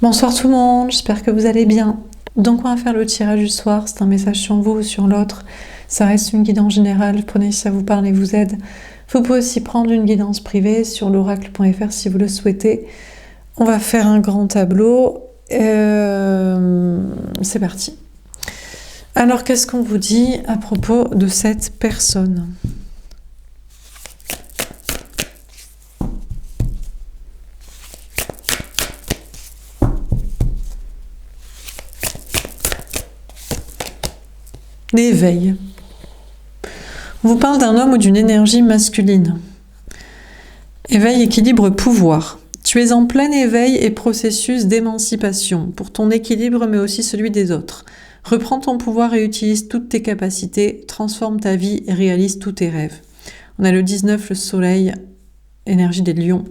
Bonsoir tout le monde, j'espère que vous allez bien. Donc on va faire le tirage du soir, c'est un message sur vous ou sur l'autre. Ça reste une guidance générale, prenez si ça vous parle et vous aide. Vous pouvez aussi prendre une guidance privée sur l'oracle.fr si vous le souhaitez. On va faire un grand tableau. C'est parti. Alors qu'est-ce qu'on vous dit à propos de cette personne ? L'éveil. On vous parle d'un homme ou d'une énergie masculine. Éveil, équilibre, pouvoir. Tu es en plein éveil et processus d'émancipation pour ton équilibre mais aussi celui des autres. Reprends ton pouvoir et utilise toutes tes capacités, transforme ta vie et réalise tous tes rêves. On a le 19, le soleil, énergie des lions.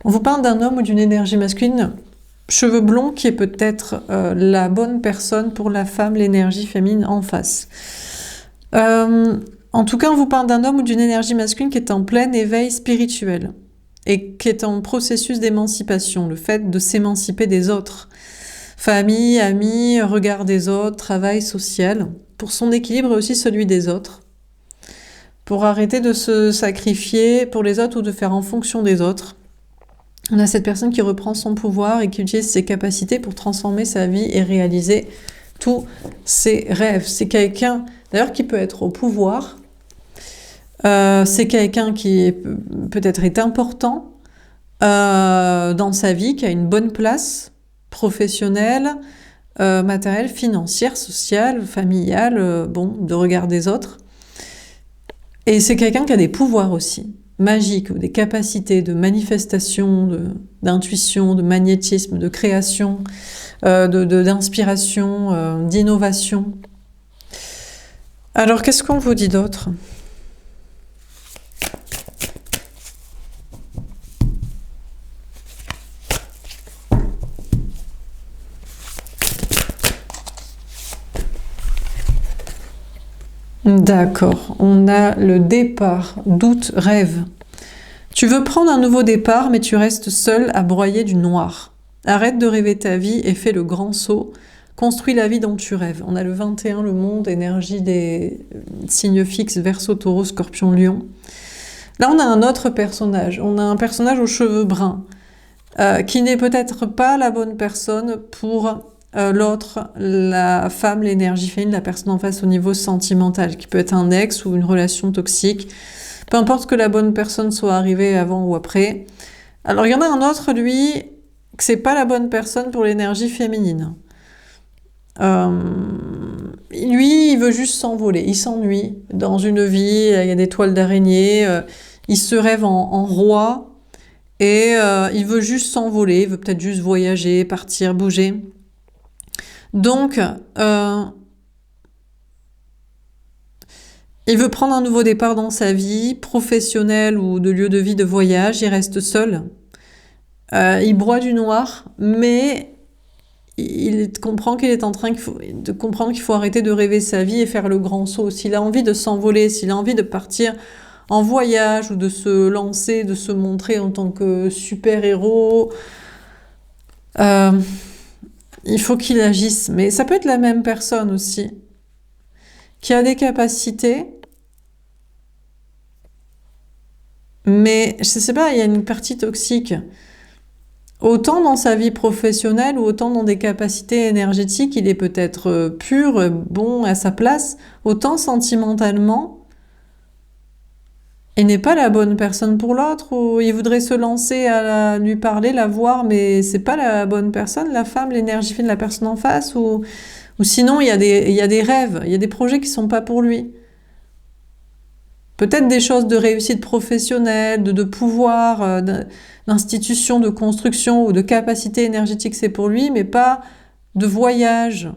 On vous parle d'un homme ou d'une énergie masculine, cheveux blonds, qui est peut-être la bonne personne pour la femme, l'énergie féminine en face. En tout cas, on vous parle d'un homme ou d'une énergie masculine qui est en plein éveil spirituel et qui est en processus d'émancipation, le fait de s'émanciper des autres. Famille, amis, regard des autres, travail social, pour son équilibre et aussi celui des autres. Pour arrêter de se sacrifier pour les autres ou de faire en fonction des autres. On a cette personne qui reprend son pouvoir et qui utilise ses capacités pour transformer sa vie et réaliser tous ses rêves. C'est quelqu'un, d'ailleurs, qui peut être au pouvoir. C'est quelqu'un qui peut-être est important dans sa vie, qui a une bonne place professionnelle, matérielle, financière, sociale, familiale, de regard des autres. Et c'est quelqu'un qui a des pouvoirs aussi, magiques, ou des capacités de manifestation, d'intuition, de magnétisme, de création, d'inspiration, d'innovation. Alors, qu'est-ce qu'on vous dit d'autre ? D'accord, on a le départ, doute, rêve. Tu veux prendre un nouveau départ, mais tu restes seul à broyer du noir. Arrête de rêver ta vie et fais le grand saut. Construis la vie dont tu rêves. On a le 21, le monde, énergie des signes fixes, Verseau, Taureau, Scorpion, Lion. Là, on a un autre personnage. On a un personnage aux cheveux bruns, qui n'est peut-être pas la bonne personne pour l'autre, la femme, l'énergie féminine, la personne en face au niveau sentimental, qui peut être un ex ou une relation toxique. Peu importe que la bonne personne soit arrivée avant ou après. Alors, il y en a un autre, lui, que c'est pas la bonne personne pour l'énergie féminine. Lui, il veut juste s'envoler. Il s'ennuie dans une vie, il y a des toiles d'araignée, il se rêve en roi et il veut juste s'envoler, il veut peut-être juste voyager, partir, bouger. Donc, il veut prendre un nouveau départ dans sa vie, professionnelle ou de lieu de vie, de voyage. Il reste seul. Il broie du noir, mais il comprend qu'il est en train de comprendre qu'il faut arrêter de rêver sa vie et faire le grand saut. S'il a envie de s'envoler, s'il a envie de partir en voyage ou de se lancer, de se montrer en tant que super-héros, il faut qu'il agisse. Mais ça peut être la même personne aussi, qui a des capacités, mais je sais pas, il y a une partie toxique. Autant dans sa vie professionnelle ou autant dans des capacités énergétiques, il est peut-être pur, bon, à sa place, autant sentimentalement, il n'est pas la bonne personne pour l'autre, ou il voudrait se lancer à lui parler, la voir, mais c'est pas la bonne personne, la femme, l'énergie fine de la personne en face, ou sinon il y a des rêves, il y a des projets qui sont pas pour lui. Peut-être des choses de réussite professionnelle, de pouvoir, d'institution, de construction ou de capacité énergétique, c'est pour lui, mais pas de voyage.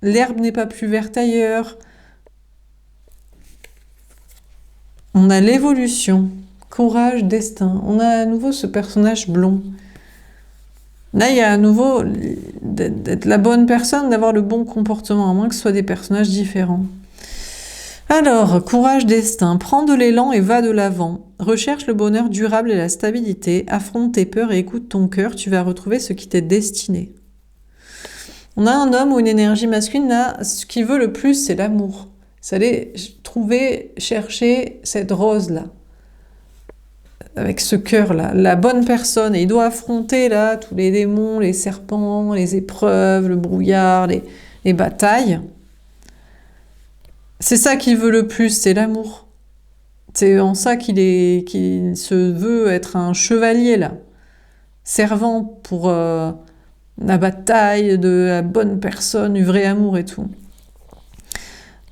L'herbe n'est pas plus verte ailleurs. On a l'évolution, courage, destin. On a à nouveau ce personnage blond. Là, il y a à nouveau d'être la bonne personne, d'avoir le bon comportement, à moins que ce soit des personnages différents. Alors, courage, destin, prends de l'élan et va de l'avant. Recherche le bonheur durable et la stabilité. Affronte tes peurs et écoute ton cœur. Tu vas retrouver ce qui t'est destiné. On a un homme ou une énergie masculine, là, ce qu'il veut le plus, c'est l'amour. C'est aller trouver, chercher cette rose-là, avec ce cœur-là, la bonne personne. Et il doit affronter là tous les démons, les serpents, les épreuves, le brouillard, les batailles. C'est ça qu'il veut le plus, c'est l'amour. C'est en ça qu'il se veut être un chevalier, là, servant pour la bataille de la bonne personne, du vrai amour et tout.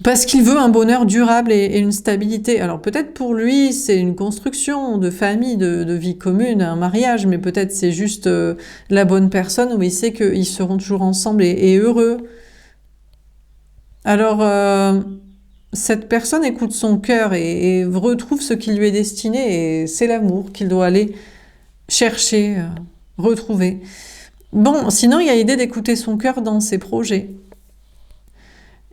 Parce qu'il veut un bonheur durable et une stabilité. Alors peut-être pour lui, c'est une construction de famille, de vie commune, un mariage, mais peut-être c'est juste la bonne personne où il sait qu'ils seront toujours ensemble et heureux. Alors, cette personne écoute son cœur et retrouve ce qui lui est destiné, et c'est l'amour qu'il doit aller chercher, retrouver. Bon, sinon, il y a l'idée d'écouter son cœur dans ses projets.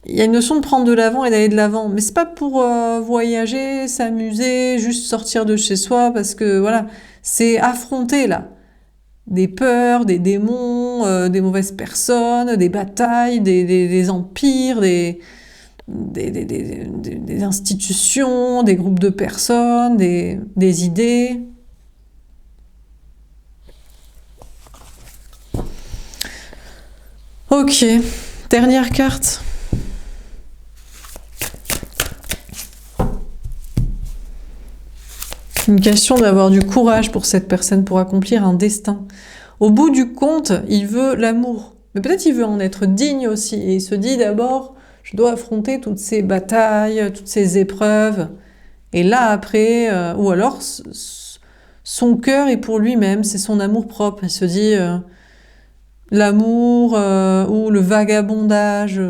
Il y a une notion de prendre de l'avant et d'aller de l'avant, mais c'est pas pour voyager, s'amuser, juste sortir de chez soi, parce que voilà, c'est affronter là des peurs, des démons, des mauvaises personnes, des batailles, des empires, des institutions, des groupes de personnes, des idées. Ok, dernière carte. Une question d'avoir du courage pour cette personne pour accomplir un destin. Au bout du compte, il veut l'amour. Mais peut-être il veut en être digne aussi. Et il se dit d'abord, je dois affronter toutes ces batailles, toutes ces épreuves. Et là après, ou alors son cœur est pour lui-même, c'est son amour propre. Il se dit l'amour ou le vagabondage,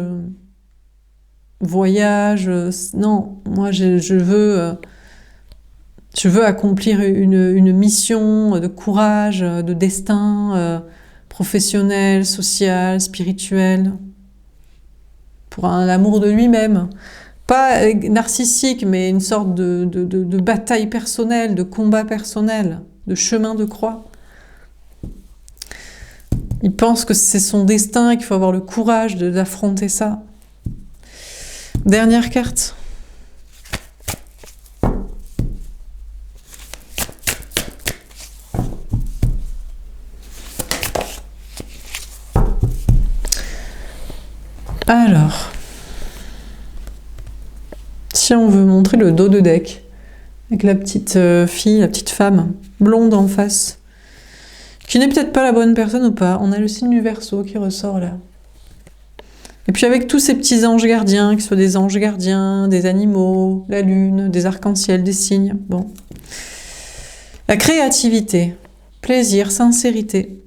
voyage. Non, moi je veux accomplir une mission de courage, de destin professionnel, social, spirituel, pour un amour de lui-même. Pas narcissique, mais une sorte de bataille personnelle, de combat personnel, de chemin de croix. Il pense que c'est son destin et qu'il faut avoir le courage d'affronter ça. Dernière carte. Alors, si on veut montrer le dos de deck, avec la petite fille, la petite femme, blonde en face, qui n'est peut-être pas la bonne personne ou pas, on a le signe du Verseau qui ressort là. Et puis avec tous ces petits anges gardiens, qui soient des anges gardiens, des animaux, la lune, des arcs-en-ciel, des signes, bon. La créativité, plaisir, sincérité.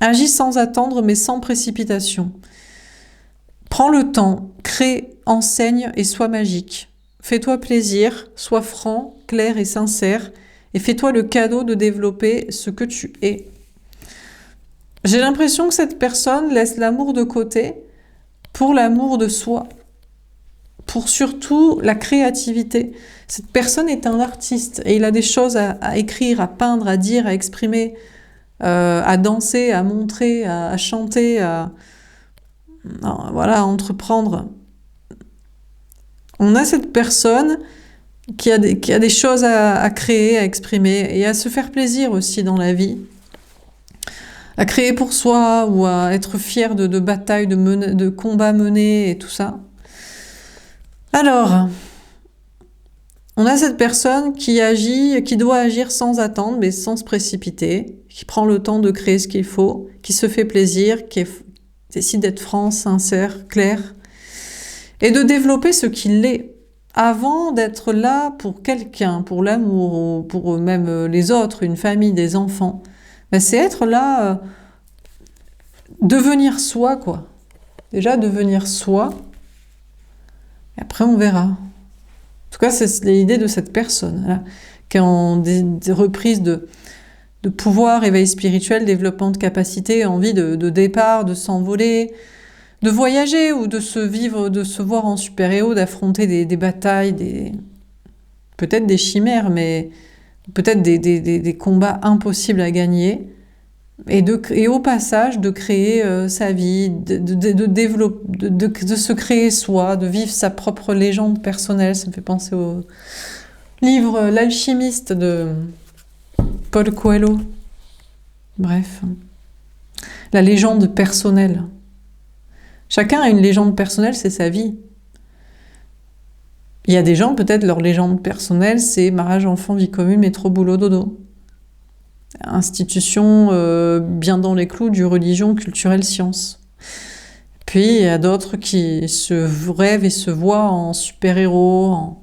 Agis sans attendre mais sans précipitation. Prends le temps, crée, enseigne et sois magique. Fais-toi plaisir, sois franc, clair et sincère, et fais-toi le cadeau de développer ce que tu es. J'ai l'impression que cette personne laisse l'amour de côté pour l'amour de soi, pour surtout la créativité. Cette personne est un artiste et il a des choses à écrire, à peindre, à dire, à exprimer, à danser, à montrer, à chanter, voilà, à entreprendre. On a cette personne qui a des choses à créer, à exprimer et à se faire plaisir aussi dans la vie. À créer pour soi ou à être fier de batailles, de combats menés et tout ça. Alors, on a cette personne qui agit, qui doit agir sans attendre, mais sans se précipiter, qui prend le temps de créer ce qu'il faut, qui se fait plaisir, qui décide d'être franc, sincère, clair, et de développer ce qu'il est, avant d'être là pour quelqu'un, pour l'amour, ou pour même les autres, une famille, des enfants. Ben, c'est être là, devenir soi, quoi. Déjà, devenir soi, et après on verra. En tout cas, c'est l'idée de cette personne, là, qui est en des reprises de pouvoir, éveil spirituel, développement de capacité, envie de départ, de s'envoler, de voyager ou de se vivre, de se voir en super-héros, d'affronter des batailles, peut-être des chimères, mais peut-être des combats impossibles à gagner, Et au passage de créer sa vie, de se créer soi, de vivre sa propre légende personnelle. Ça me fait penser au livre L'Alchimiste de Paul Coelho. Bref, la légende personnelle. Chacun a une légende personnelle, c'est sa vie. Il y a des gens, peut-être, leur légende personnelle, c'est mariage, enfant, vie commune, métro, boulot, dodo. Institution bien dans les clous du religion, culturelle, science. Puis, il y a d'autres qui se rêvent et se voient en super-héros, en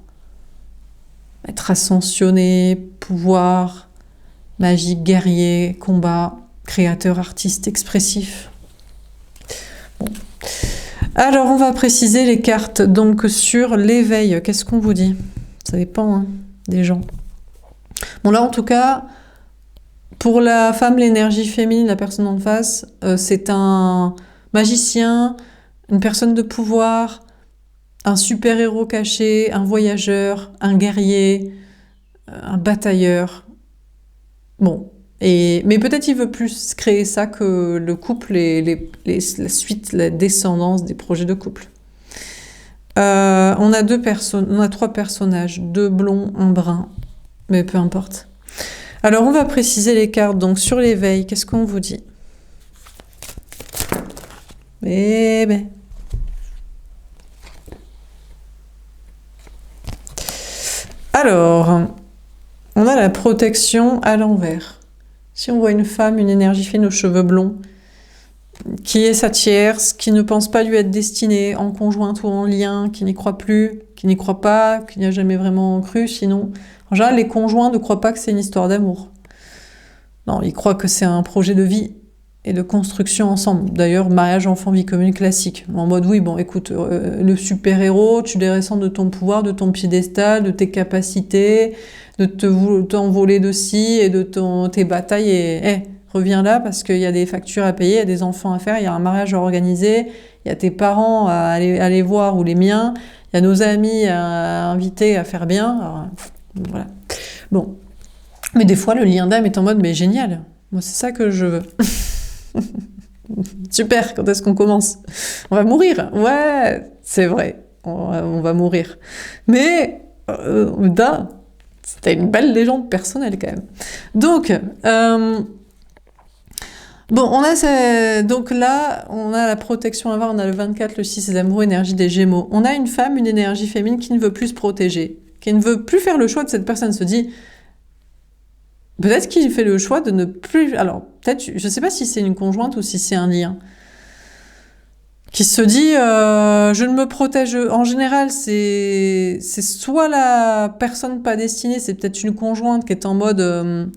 être ascensionné, pouvoir, magie, guerrier, combat, créateur, artiste, expressif. Bon. Alors, on va préciser les cartes. Donc, sur l'éveil, qu'est-ce qu'on vous dit? Ça dépend hein, des gens. Bon, là, en tout cas, pour la femme, l'énergie féminine, la personne en face, c'est un magicien, une personne de pouvoir, un super-héros caché, un voyageur, un guerrier, un batailleur. Bon. Mais peut-être il veut plus créer ça que le couple et la suite, la descendance des projets de couple. On a trois personnages, deux blonds, un brun, mais peu importe. Alors on va préciser les cartes. Donc sur l'éveil, qu'est-ce qu'on vous dit? Eh ben. Alors, on a la protection à l'envers. Si on voit une femme, une énergie fine aux cheveux blonds, qui est sa tierce, qui ne pense pas lui être destinée, en conjointe ou en lien, qui n'y croit plus, qui n'y croit pas, qui n'y a jamais vraiment cru, sinon... En général, les conjoints ne croient pas que c'est une histoire d'amour. Non, ils croient que c'est un projet de vie et de construction ensemble. D'ailleurs, mariage, enfant, vie commune classique. En mode, oui, bon, écoute, le super-héros, tu descends de ton pouvoir, de ton piédestal, de tes capacités, de t'envoler de ci et de tes batailles et reviens là parce qu'il y a des factures à payer, il y a des enfants à faire, il y a un mariage à organiser, il y a tes parents à aller voir ou les miens, il y a nos amis à inviter à faire bien. Alors, voilà. Bon. Mais des fois, le lien d'âme est en mode, mais génial. Moi, c'est ça que je veux. Super, quand est-ce qu'on commence? On va mourir. Ouais, c'est vrai. On va mourir. Mais, c'était une belle légende personnelle quand même. Donc, bon, donc là, on a la protection à voir, on a le 24, le 6, les amoureux, énergie des Gémeaux. On a une femme, une énergie féminine qui ne veut plus se protéger, qui ne veut plus faire le choix de cette personne, se dit... Peut-être qu'il fait le choix de ne plus... Alors, peut-être, je ne sais pas si c'est une conjointe ou si c'est un lien. Qui se dit, je ne me protège... En général, c'est soit la personne pas destinée, c'est peut-être une conjointe qui est en mode...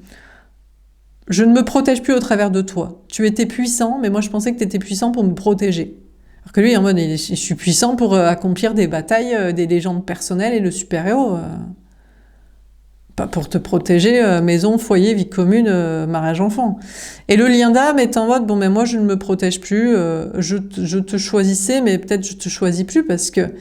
je ne me protège plus au travers de toi. Tu étais puissant, mais moi je pensais que tu étais puissant pour me protéger. Alors que lui, en mode, je suis puissant pour accomplir des batailles, des légendes personnelles et le super-héros... Pas pour te protéger, maison, foyer, vie commune, mariage, enfant. Et le lien d'âme est en mode, bon, mais moi, je ne me protège plus, je te choisissais, mais peut-être je te choisis plus parce que,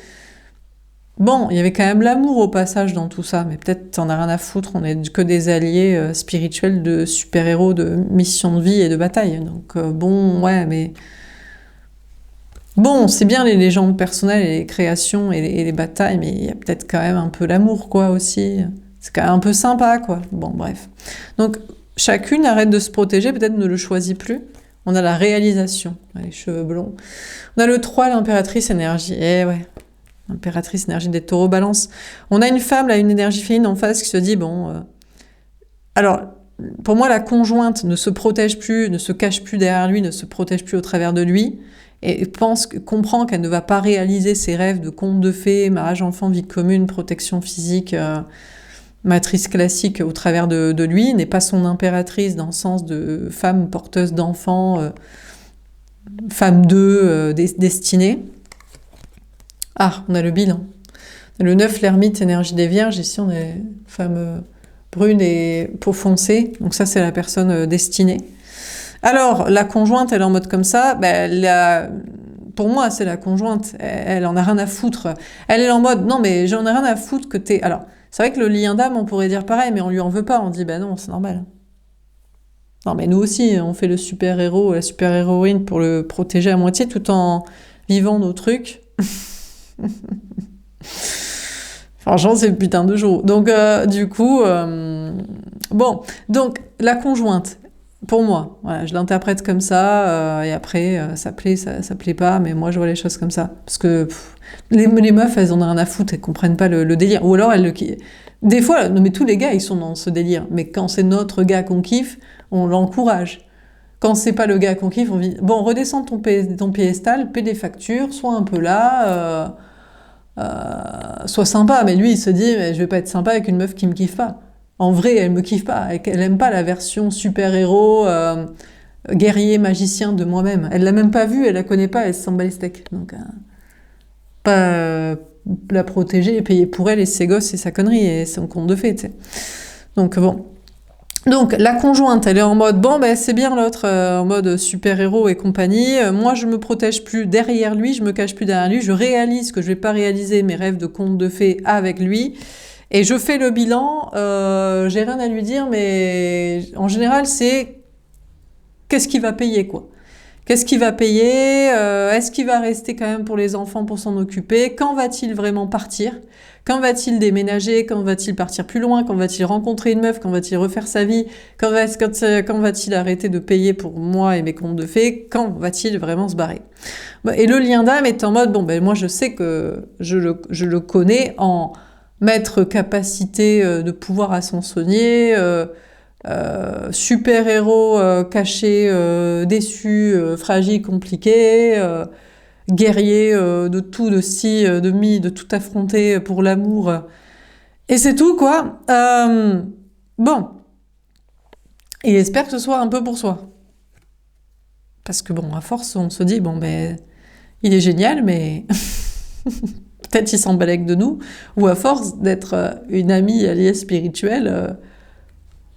bon, il y avait quand même l'amour au passage dans tout ça, mais peut-être t'en as rien à foutre, on est que des alliés spirituels de super-héros, de mission de vie et de bataille. Donc, bon, ouais, mais... Bon, c'est bien les légendes personnelles et les créations et les batailles, mais il y a peut-être quand même un peu l'amour, quoi, aussi... C'est quand même un peu sympa, quoi. Bon, bref. Donc, chacune arrête de se protéger, peut-être ne le choisit plus. On a la réalisation, les cheveux blonds. On a le 3, l'impératrice énergie. Eh ouais, l'impératrice énergie des taureaux balance. On a une femme, là, une énergie féminine en face qui se dit, bon... Alors, pour moi, la conjointe ne se protège plus, ne se cache plus derrière lui, ne se protège plus au travers de lui, et comprend qu'elle ne va pas réaliser ses rêves de conte de fées, mariage, enfant, vie commune, protection physique... matrice classique au travers de lui, n'est pas son impératrice dans le sens de femme porteuse d'enfants, femme destinée. Ah, on a le bilan. Le 9, l'ermite, énergie des vierges. Ici, on est femme brune et peau foncée. Donc ça, c'est la personne destinée. Alors, la conjointe, elle est en mode comme ça. Pour moi, c'est la conjointe. Elle en a rien à foutre. Elle est en mode, non, mais j'en ai rien à foutre que t'es... Alors, c'est vrai que le lien d'âme, on pourrait dire pareil, mais on lui en veut pas. On dit, ben non, c'est normal. Non, mais nous aussi, on fait le super-héros, la super-héroïne pour le protéger à moitié tout en vivant nos trucs. Franchement, c'est putain de jour. Donc, du coup, bon, donc la conjointe, pour moi, voilà, je l'interprète comme ça, et après, ça plaît, ça plaît pas, mais moi, je vois les choses comme ça. Parce que les meufs, elles en ont rien à foutre, elles comprennent pas le délire. Ou alors, des fois, non, mais tous les gars, ils sont dans ce délire. Mais quand c'est notre gars qu'on kiffe, on l'encourage. Quand c'est pas le gars qu'on kiffe, on dit bon, redescends ton piédestal, paie des factures, sois un peu là, sois sympa. Mais lui, il se dit mais je vais pas être sympa avec une meuf qui me kiffe pas. En vrai, elle me kiffe pas. Elle aime pas la version super-héros, guerrier, magicien de moi-même. Elle l'a même pas vue, elle la connaît pas, elle s'en bat les steaks. Donc, pas la protéger et payer pour elle et ses gosses et sa connerie et son conte de fées, tu sais. Donc, bon. Donc la conjointe, elle est en mode bon ben c'est bien l'autre en mode super-héros et compagnie. Moi je me protège plus derrière lui, je me cache plus derrière lui, je réalise que je vais pas réaliser mes rêves de conte de fées avec lui et je fais le bilan. J'ai rien à lui dire, mais en général c'est qu'est-ce qu'il va payer quoi. Qu'est-ce qu'il va payer? Est-ce qu'il va rester quand même pour les enfants pour s'en occuper? Quand va-t-il vraiment partir? Quand va-t-il déménager? Quand va-t-il partir plus loin? Quand va-t-il rencontrer une meuf? Quand va-t-il refaire sa vie? Quand va-t-il arrêter de payer pour moi et mes contes de fées? Quand va-t-il vraiment se barrer? Et le lien d'âme est en mode, bon ben moi je sais que je le connais en maître capacité de pouvoir à s'en soigner, super-héros caché, déçu, fragile, compliqué, guerrier de tout, de si, de mi, de tout affronter pour l'amour. Et c'est tout, quoi. Bon. Il espère que ce soit un peu pour soi. Parce que bon, à force, on se dit, bon, ben, il est génial, mais peut-être il s'en balèque de nous. Ou à force d'être une amie alliée spirituelle,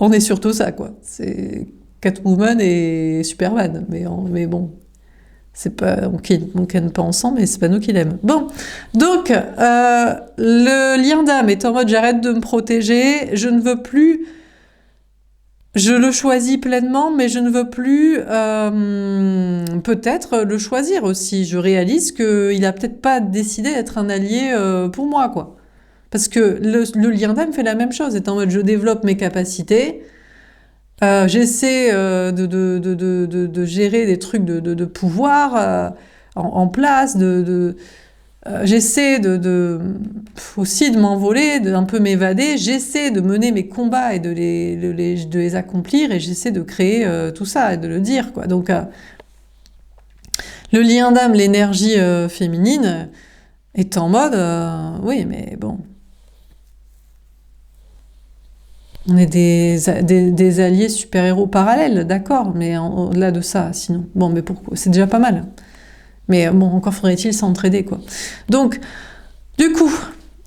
on est surtout ça, quoi. C'est Catwoman et Superman. Mais bon, c'est pas, on ken pas ensemble, mais c'est pas nous qui l'aiment. Bon, donc, le lien d'âme est en mode j'arrête de me protéger, je ne veux plus, je le choisis pleinement, mais je ne veux plus peut-être le choisir aussi. Je réalise qu'il a peut-être pas décidé d'être un allié pour moi, quoi. Parce que le lien d'âme fait la même chose, est en mode je développe mes capacités, j'essaie de gérer des trucs de pouvoir en place, j'essaie aussi de m'envoler, d'un peu m'évader, j'essaie de mener mes combats et de les accomplir et j'essaie de créer tout ça et de le dire, quoi. Donc, le lien d'âme, l'énergie féminine est en mode oui, mais bon. On est des alliés super-héros parallèles, d'accord, mais au-delà de ça, sinon. Bon, mais pourquoi? C'est déjà pas mal. Mais bon, encore faudrait-il s'entraider, quoi. Donc, du coup,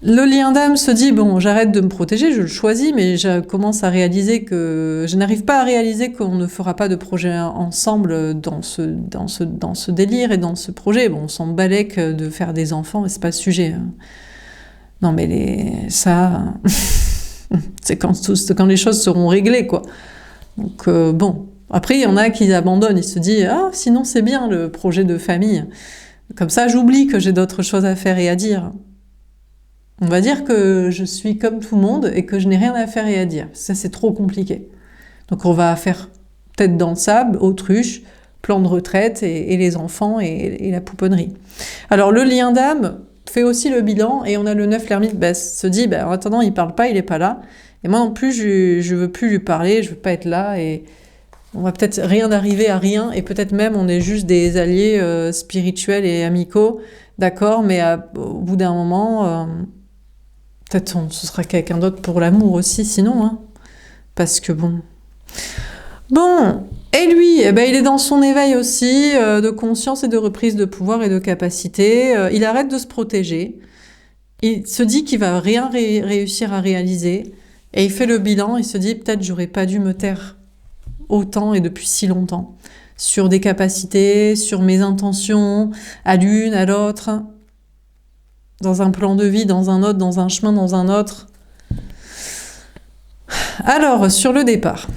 le lien d'âme se dit, bon, j'arrête de me protéger, je le choisis, mais je commence à réaliser que... Je n'arrive pas à réaliser qu'on ne fera pas de projet ensemble dans ce délire et dans ce projet. Bon, on s'en balèque de faire des enfants, et c'est pas le sujet. Non, mais ça... c'est quand les choses seront réglées, quoi. Donc, bon. Après, il y en a qui abandonnent. Ils se disent « Ah, sinon, c'est bien, le projet de famille. Comme ça, j'oublie que j'ai d'autres choses à faire et à dire. » On va dire que je suis comme tout le monde et que je n'ai rien à faire et à dire. Ça, c'est trop compliqué. Donc, on va faire tête dans le sable, autruche, plan de retraite et les enfants et la pouponnerie. Alors, le lien d'âme fait aussi le bilan et on a le 9 l'ermite se dit en attendant il parle pas, il est pas là et moi non plus je veux plus lui parler, je veux pas être là et on va peut-être rien arriver à rien et peut-être même on est juste des alliés spirituels et amicaux, d'accord, mais au bout d'un moment peut-être ce sera quelqu'un d'autre pour l'amour aussi sinon, hein, parce que bon. Et lui, il est dans son éveil aussi, de conscience et de reprise de pouvoir et de capacité. Il arrête de se protéger. Il se dit qu'il va rien réussir à réaliser. Et il fait le bilan, il se dit peut-être j'aurais pas dû me taire autant et depuis si longtemps. Sur des capacités, sur mes intentions, à l'une, à l'autre. Dans un plan de vie, dans un autre, dans un chemin, dans un autre. Alors, sur le départ...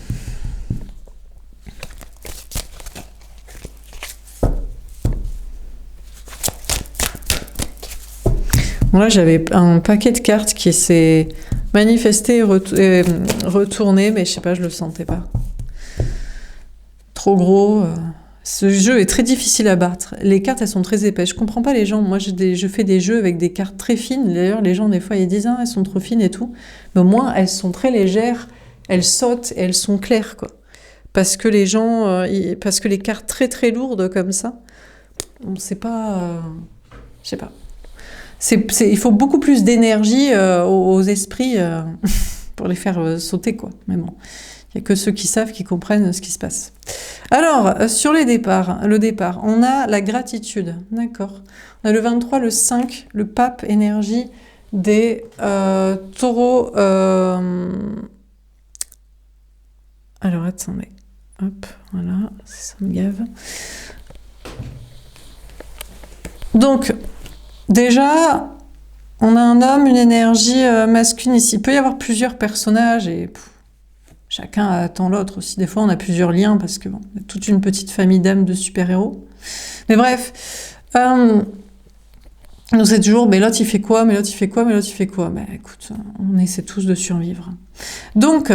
Bon, là, j'avais un paquet de cartes qui s'est manifesté et retourné, mais je sais pas, je le sentais pas. Trop gros. Ce jeu est très difficile à battre. Les cartes, elles sont très épaisses. Je comprends pas les gens. Moi, je fais des jeux avec des cartes très fines. D'ailleurs, les gens, des fois, ils disent « Ah, elles sont trop fines et tout. » Mais au moins, elles sont très légères, elles sautent et elles sont claires, quoi. Parce que les gens... parce que les cartes très très lourdes comme ça, on sait pas... je sais pas. Il faut beaucoup plus d'énergie aux esprits pour les faire sauter, quoi. Mais bon, il n'y a que ceux qui savent, qui comprennent ce qui se passe. Alors, sur le départ, on a la gratitude, d'accord. On a le 23, le 5, le pape, énergie des taureaux. Alors, attendez. Hop, voilà, ça me gave. Donc, déjà, on a un homme, une énergie masculine ici. Il peut y avoir plusieurs personnages et chacun attend l'autre aussi. Des fois, on a plusieurs liens parce que bon, on a toute une petite famille d'âmes de super-héros. Mais bref, nous c'est toujours, mais l'autre il fait quoi, mais l'autre il fait quoi, mais l'autre il fait quoi. Ben écoute, on essaie tous de survivre. Donc,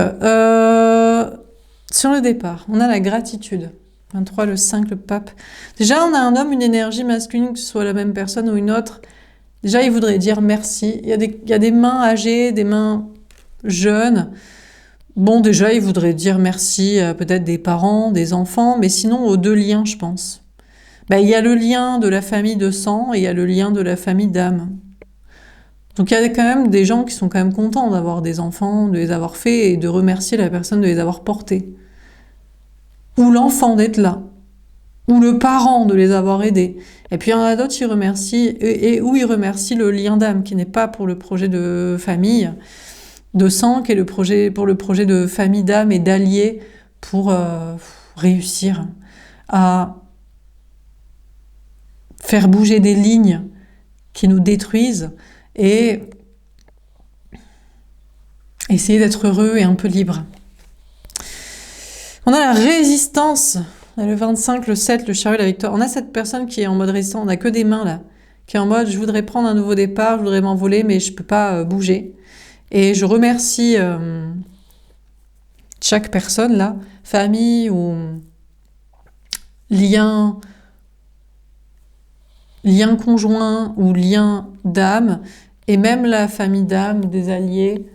sur le départ, on a la gratitude. 23, le 5, le pape. Déjà, on a un homme, une énergie masculine, que ce soit la même personne ou une autre. Déjà, il voudrait dire merci. Il y a des mains âgées, des mains jeunes. Bon, déjà, il voudrait dire merci à peut-être des parents, des enfants, mais sinon aux deux liens, je pense. Ben, il y a le lien de la famille de sang et il y a le lien de la famille d'âme. Donc il y a quand même des gens qui sont quand même contents d'avoir des enfants, de les avoir faits et de remercier la personne de les avoir portés. Ou l'enfant d'être là. Ou le parent de les avoir aidés. Et puis il y en a d'autres qui remercient, où ils remercient le lien d'âme, qui n'est pas pour le projet de famille, de sang, qui est pour le projet de famille d'âme et d'alliés pour réussir à faire bouger des lignes qui nous détruisent et essayer d'être heureux et un peu libre. On a la résistance. On a le 25, le 7, le chariot, la victoire. On a cette personne qui est en mode résistant. On n'a que des mains là. Qui est en mode je voudrais prendre un nouveau départ, je voudrais m'envoler, mais je ne peux pas bouger. Et je remercie chaque personne là, famille ou lien conjoint ou lien d'âme, et même la famille d'âme, des alliés.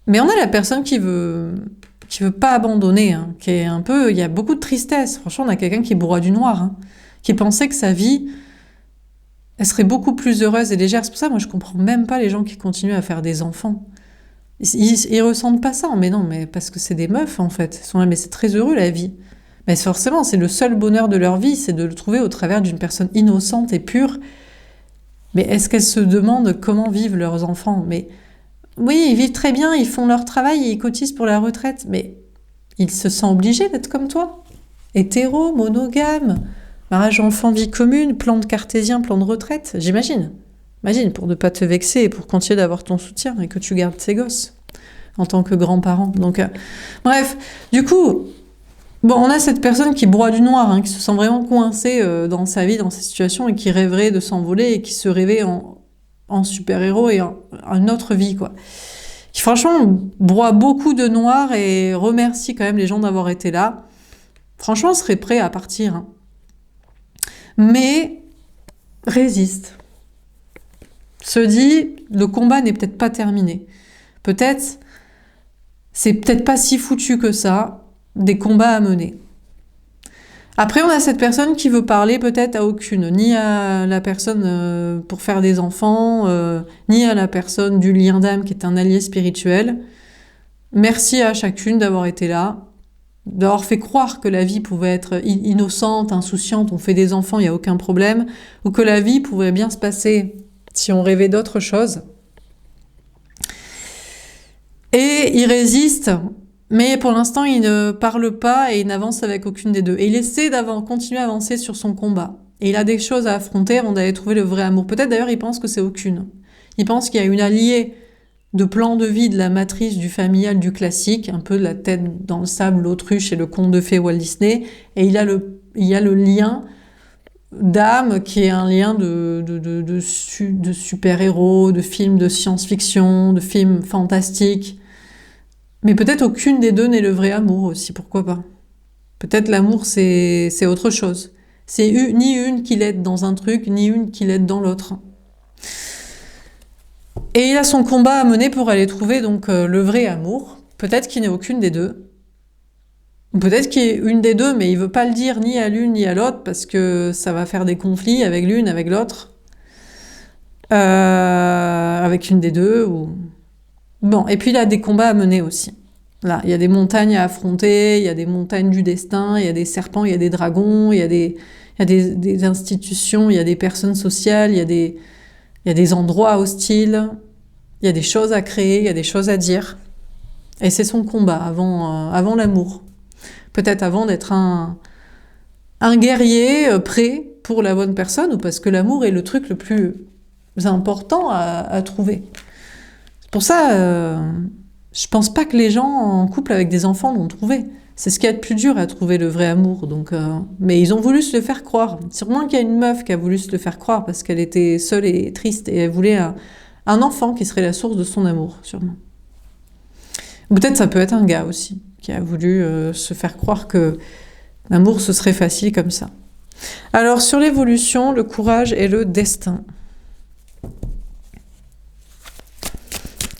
Mais on a la personne qui veut pas abandonner, hein, qui est un peu... Il y a beaucoup de tristesse. Franchement, on a quelqu'un qui broie du noir, hein, qui pensait que sa vie, elle serait beaucoup plus heureuse et légère. C'est pour ça, moi, je comprends même pas les gens qui continuent à faire des enfants. Ils ressentent pas ça. Mais non, mais parce que c'est des meufs, en fait. Ils sont là, mais c'est très heureux, la vie. Mais forcément, c'est le seul bonheur de leur vie, c'est de le trouver au travers d'une personne innocente et pure. Mais est-ce qu'elles se demandent comment vivent leurs enfants? Mais oui, ils vivent très bien, ils font leur travail, ils cotisent pour la retraite, mais ils se sentent obligés d'être comme toi. Hétéro, monogame, mariage enfant, vie commune, plan de cartésien, plan de retraite, j'imagine. Imagine, pour ne pas te vexer et pour continuer d'avoir ton soutien et que tu gardes tes gosses en tant que grand-parent. Donc, bref, du coup... Bon, on a cette personne qui broie du noir, hein, qui se sent vraiment coincée dans sa vie, dans sa situation, et qui rêverait de s'envoler, et qui se rêvait en super-héros et en une autre vie, quoi. Qui, franchement, broie beaucoup de noir et remercie quand même les gens d'avoir été là. Franchement, serait prêt à partir. Hein. Mais résiste. Se dit, le combat n'est peut-être pas terminé. C'est peut-être pas si foutu que ça, des combats à mener. Après, on a cette personne qui veut parler peut-être à aucune, ni à la personne pour faire des enfants, ni à la personne du lien d'âme qui est un allié spirituel. Merci à chacune d'avoir été là, d'avoir fait croire que la vie pouvait être innocente, insouciante, on fait des enfants, il n'y a aucun problème, ou que la vie pouvait bien se passer si on rêvait d'autre chose. Et il résiste. Mais pour l'instant, il ne parle pas et il n'avance avec aucune des deux. Et il essaie continuer à avancer sur son combat. Et il a des choses à affronter avant d'aller trouver le vrai amour. Peut-être d'ailleurs, il pense que c'est aucune. Il pense qu'il y a une alliée de plan de vie de la matrice du familial, du classique, un peu de la tête dans le sable, l'autruche et le conte de fées Walt Disney. Et il y a le lien d'âme qui est un lien de super-héros, de films de science-fiction, de films fantastiques. Mais peut-être aucune des deux n'est le vrai amour aussi, pourquoi pas. Peut-être l'amour, c'est autre chose. C'est ni une qui l'aide dans un truc, ni une qui l'aide dans l'autre. Et il a son combat à mener pour aller trouver donc le vrai amour. Peut-être qu'il n'est aucune des deux. Peut-être qu'il est une des deux, mais il veut pas le dire ni à l'une ni à l'autre parce que ça va faire des conflits avec l'une, avec l'autre, avec une des deux. Bon, et puis il a des combats à mener aussi. Là, il y a des montagnes à affronter, il y a des montagnes du destin, il y a des serpents, il y a des dragons, il y a des institutions, il y a des personnes sociales, il y a des endroits hostiles, il y a des choses à créer, il y a des choses à dire. Et c'est son combat avant l'amour. Peut-être avant d'être un guerrier prêt pour la bonne personne, ou parce que l'amour est le truc le plus important à trouver. C'est pour ça, je pense pas que les gens en couple avec des enfants l'ont trouvé. C'est ce qu'il y a de plus dur à trouver le vrai amour. Donc, mais ils ont voulu se le faire croire. Sûrement qu'il y a une meuf qui a voulu se le faire croire parce qu'elle était seule et triste et elle voulait un enfant qui serait la source de son amour, sûrement. Ou peut-être ça peut être un gars aussi qui a voulu se faire croire que l'amour ce serait facile comme ça. Alors sur l'évolution, le courage et le destin.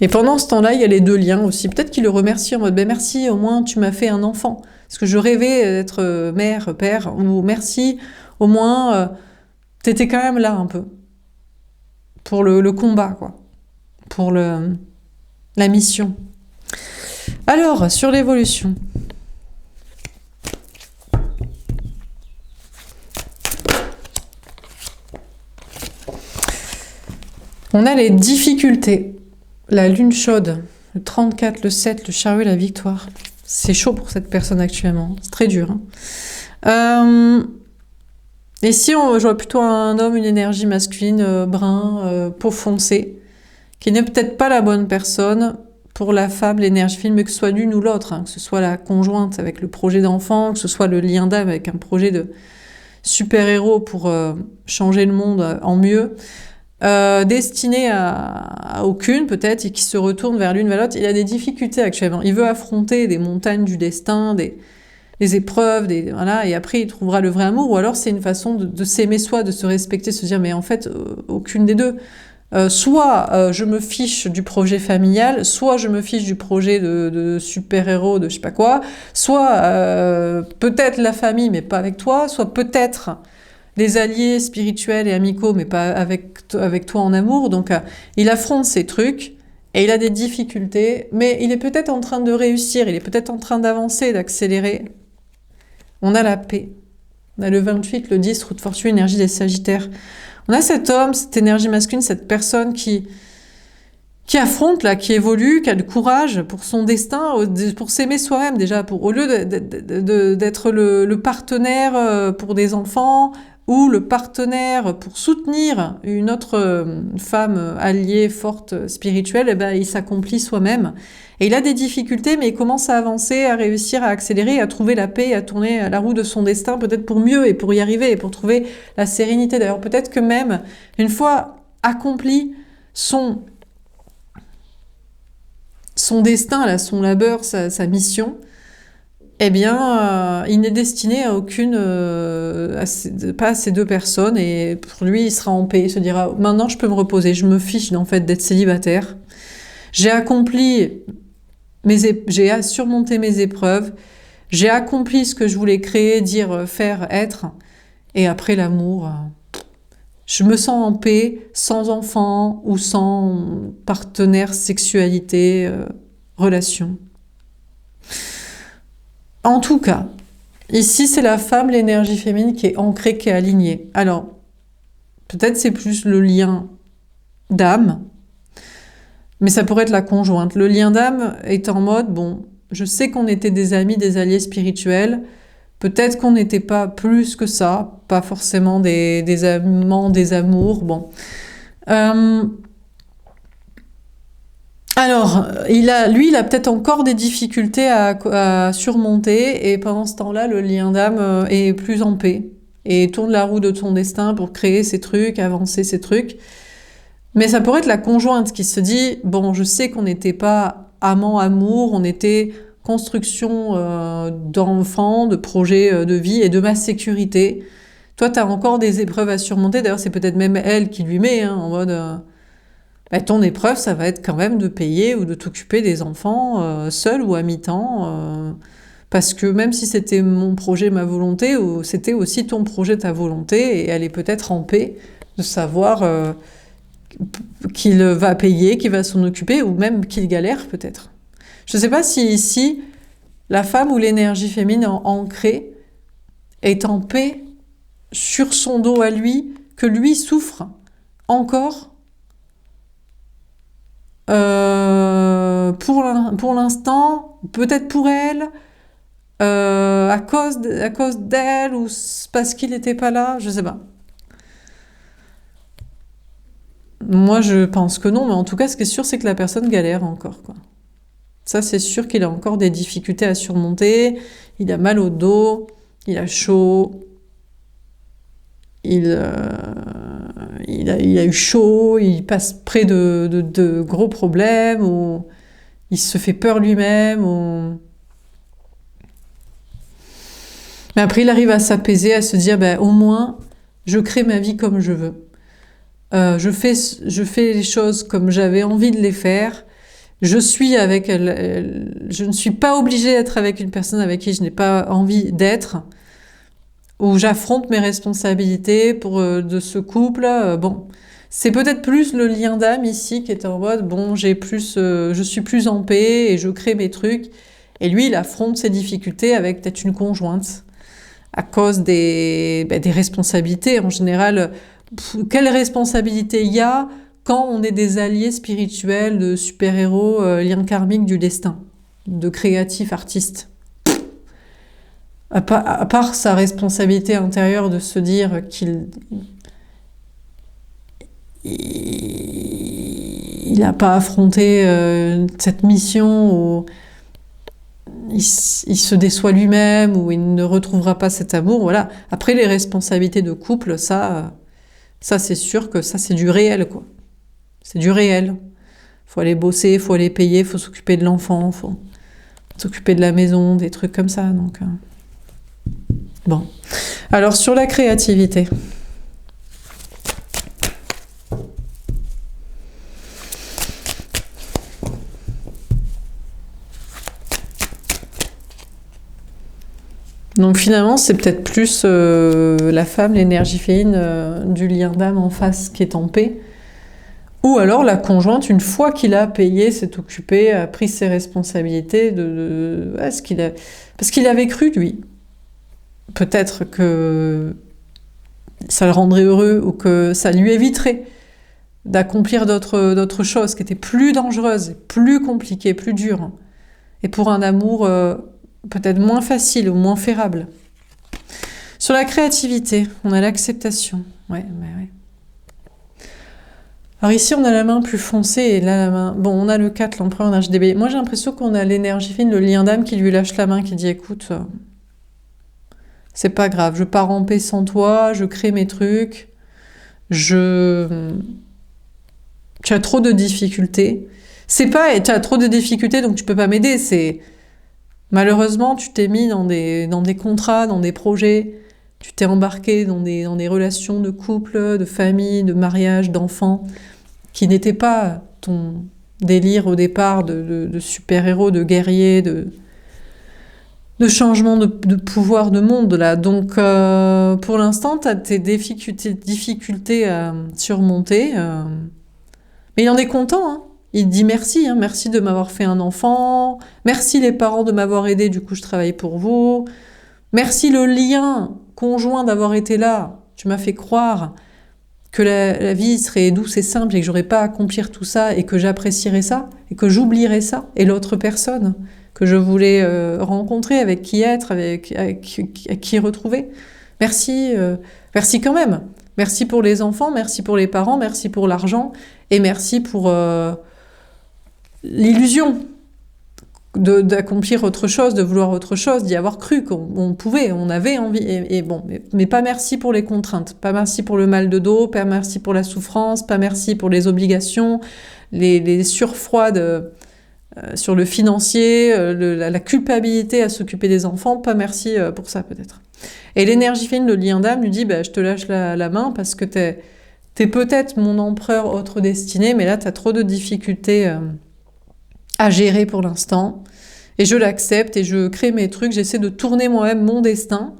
Et pendant ce temps-là, il y a les deux liens aussi. Peut-être qu'il le remercie en mode ben merci, au moins tu m'as fait un enfant. Parce que je rêvais d'être mère, père, ou merci, au moins t'étais quand même là un peu. Pour le combat, quoi. Pour la mission. Alors, sur l'évolution. On a les difficultés. La lune chaude, le 34, le 7, le chariot et la victoire. C'est chaud pour cette personne actuellement. C'est très dur. Hein. Ici, je vois plutôt un homme, une énergie masculine, brun, peau foncée, qui n'est peut-être pas la bonne personne pour la femme, l'énergie féminine, mais que ce soit l'une ou l'autre, hein, que ce soit la conjointe avec le projet d'enfant, que ce soit le lien d'âme avec un projet de super-héros pour changer le monde en mieux, destiné à aucune peut-être, et qui se retourne vers l'une vers l'autre. Il a des difficultés actuellement. Il veut affronter des montagnes du destin, des épreuves, voilà, et après il trouvera le vrai amour, ou alors c'est une façon de s'aimer soi, de se respecter, de se dire mais en fait aucune des deux. Soit je me fiche du projet familial, soit je me fiche du projet de super-héros, de je sais pas quoi, soit peut-être la famille mais pas avec toi, soit peut-être les alliés spirituels et amicaux mais pas avec toi en amour. Donc il affronte ces trucs et il a des difficultés, mais il est peut-être en train de réussir, il est peut-être en train d'avancer, d'accélérer. On a la paix. On a le 28, le 10, route fortune, énergie des Sagittaires. On a cet homme, cette énergie masculine, cette personne qui affronte, là, qui évolue, qui a du courage pour son destin, pour s'aimer soi-même déjà, au lieu d'être le partenaire pour des enfants ou le partenaire pour soutenir une autre femme alliée, forte, spirituelle, eh ben, il s'accomplit soi-même. Et il a des difficultés, mais il commence à avancer, à réussir, à accélérer, à trouver la paix, à tourner la roue de son destin, peut-être pour mieux et pour y arriver et pour trouver la sérénité. D'ailleurs, peut-être que même, une fois accompli son destin, là, son labeur, sa mission, eh bien, il n'est destiné à aucune, pas à ces deux personnes, et pour lui, il sera en paix, il se dira, maintenant je peux me reposer, je me fiche en fait d'être célibataire, j'ai accompli, j'ai surmonté mes épreuves, j'ai accompli ce que je voulais créer, dire, faire, être, et après l'amour, je me sens en paix, sans enfant ou sans partenaire, sexualité, relation. En tout cas, ici c'est la femme, l'énergie féminine qui est ancrée, qui est alignée. Alors, peut-être c'est plus le lien d'âme, mais ça pourrait être la conjointe. Le lien d'âme est en mode, bon, je sais qu'on était des amis, des alliés spirituels, peut-être qu'on n'était pas plus que ça, pas forcément des amants, des amours, bon. Alors, il a peut-être encore des difficultés à surmonter, et pendant ce temps-là, le lien d'âme est plus en paix. et tourne la roue de ton destin pour créer ces trucs, avancer ces trucs. Mais ça pourrait être la conjointe qui se dit, bon, je sais qu'on n'était pas amant, amour, on était construction d'enfants, de projets de vie et de ma sécurité. Toi, tu as encore des épreuves à surmonter. D'ailleurs, c'est peut-être même elle qui lui met, en mode, bah, ton épreuve, ça va être quand même de payer ou de t'occuper des enfants seul ou à mi-temps. Parce que même si c'était mon projet, ma volonté, c'était aussi ton projet, ta volonté, et elle est peut-être en paix de savoir qu'il va payer, qu'il va s'en occuper, ou même qu'il galère peut-être. Je ne sais pas si ici, la femme ou l'énergie féminine ancrée est en paix sur son dos à lui, que lui souffre encore pour l'instant, peut-être pour elle, à cause d'elle, ou parce qu'il n'était pas là, je sais pas. Moi, je pense que non, mais en tout cas, ce qui est sûr, c'est que la personne galère encore, quoi. Ça, c'est sûr qu'il a encore des difficultés à surmonter. Il a mal au dos, il a chaud, il a eu chaud, il passe près de gros problèmes, ou il se fait peur lui-même, ou... Mais après, il arrive à s'apaiser, à se dire, ben, au moins, je crée ma vie comme je veux. Je fais les choses comme j'avais envie de les faire. Je suis avec elle. Je ne suis pas obligée d'être avec une personne avec qui je n'ai pas envie d'être. Où j'affronte mes responsabilités de ce couple. Bon, c'est peut-être plus le lien d'âme ici qui est en mode, bon, je suis plus en paix et je crée mes trucs. Et lui, il affronte ses difficultés avec peut-être une conjointe à cause des responsabilités. En général, quelle responsabilité il y a quand on est des alliés spirituels, de super-héros, liens karmiques du destin, de créatifs artistes? À part sa responsabilité intérieure de se dire qu'il n'a pas affronté cette mission, où il se déçoit lui-même, ou il ne retrouvera pas cet amour, voilà. Après, les responsabilités de couple, ça c'est sûr que ça, c'est du réel, quoi. C'est du réel. Faut aller bosser, faut aller payer, faut s'occuper de l'enfant, faut s'occuper de la maison, des trucs comme ça, donc... Bon. Alors, sur la créativité. Donc finalement, c'est peut-être plus la femme, l'énergie féminine du lien d'âme en face qui est en paix. Ou alors la conjointe, une fois qu'il a payé, s'est occupé, a pris ses responsabilités, parce qu'il avait cru, lui. Peut-être que ça le rendrait heureux, ou que ça lui éviterait d'accomplir d'autres choses qui étaient plus dangereuses, plus compliquées, plus dures. Et pour un amour peut-être moins facile ou moins ferrable. Sur la créativité, on a l'acceptation. Ouais. Alors ici, on a la main plus foncée, et là, la main... Bon, on a le 4, l'empereur en HDB. Moi, j'ai l'impression qu'on a l'énergie fine, le lien d'âme qui lui lâche la main, qui dit, écoute, c'est pas grave, je pars en paix sans toi, je crée mes trucs, tu as trop de difficultés. C'est pas, tu as trop de difficultés, donc tu peux pas m'aider, c'est... Malheureusement, tu t'es mis dans des contrats, dans des projets, tu t'es embarqué dans des relations de couple, de famille, de mariage, d'enfants, qui n'étaient pas ton délire au départ de super-héros, de guerrier, de changement de pouvoir de monde, là. Donc, pour l'instant, tu as tes difficultés à surmonter, mais il en est content, hein. Il dit merci, hein, merci de m'avoir fait un enfant, merci les parents de m'avoir aidé, du coup je travaille pour vous, merci le lien conjoint d'avoir été là, tu m'as fait croire que la vie serait douce et simple et que j'aurais pas à accomplir tout ça et que j'apprécierais ça et que j'oublierais ça et l'autre personne que je voulais rencontrer, avec qui être, avec qui retrouver. Merci, merci quand même. Merci pour les enfants, merci pour les parents, merci pour l'argent et merci pour... l'illusion d'accomplir autre chose, de vouloir autre chose, d'y avoir cru qu'on pouvait, on avait envie. Et bon, mais pas merci pour les contraintes, pas merci pour le mal de dos, pas merci pour la souffrance, pas merci pour les obligations, les surfroids sur le financier, la culpabilité à s'occuper des enfants, pas merci pour ça peut-être. Et l'énergie fine, le lien d'âme, lui dit je te lâche la main parce que t'es peut-être mon empereur autre destiné, mais là t'as trop de difficultés à gérer pour l'instant. Et je l'accepte et je crée mes trucs, j'essaie de tourner moi-même mon destin.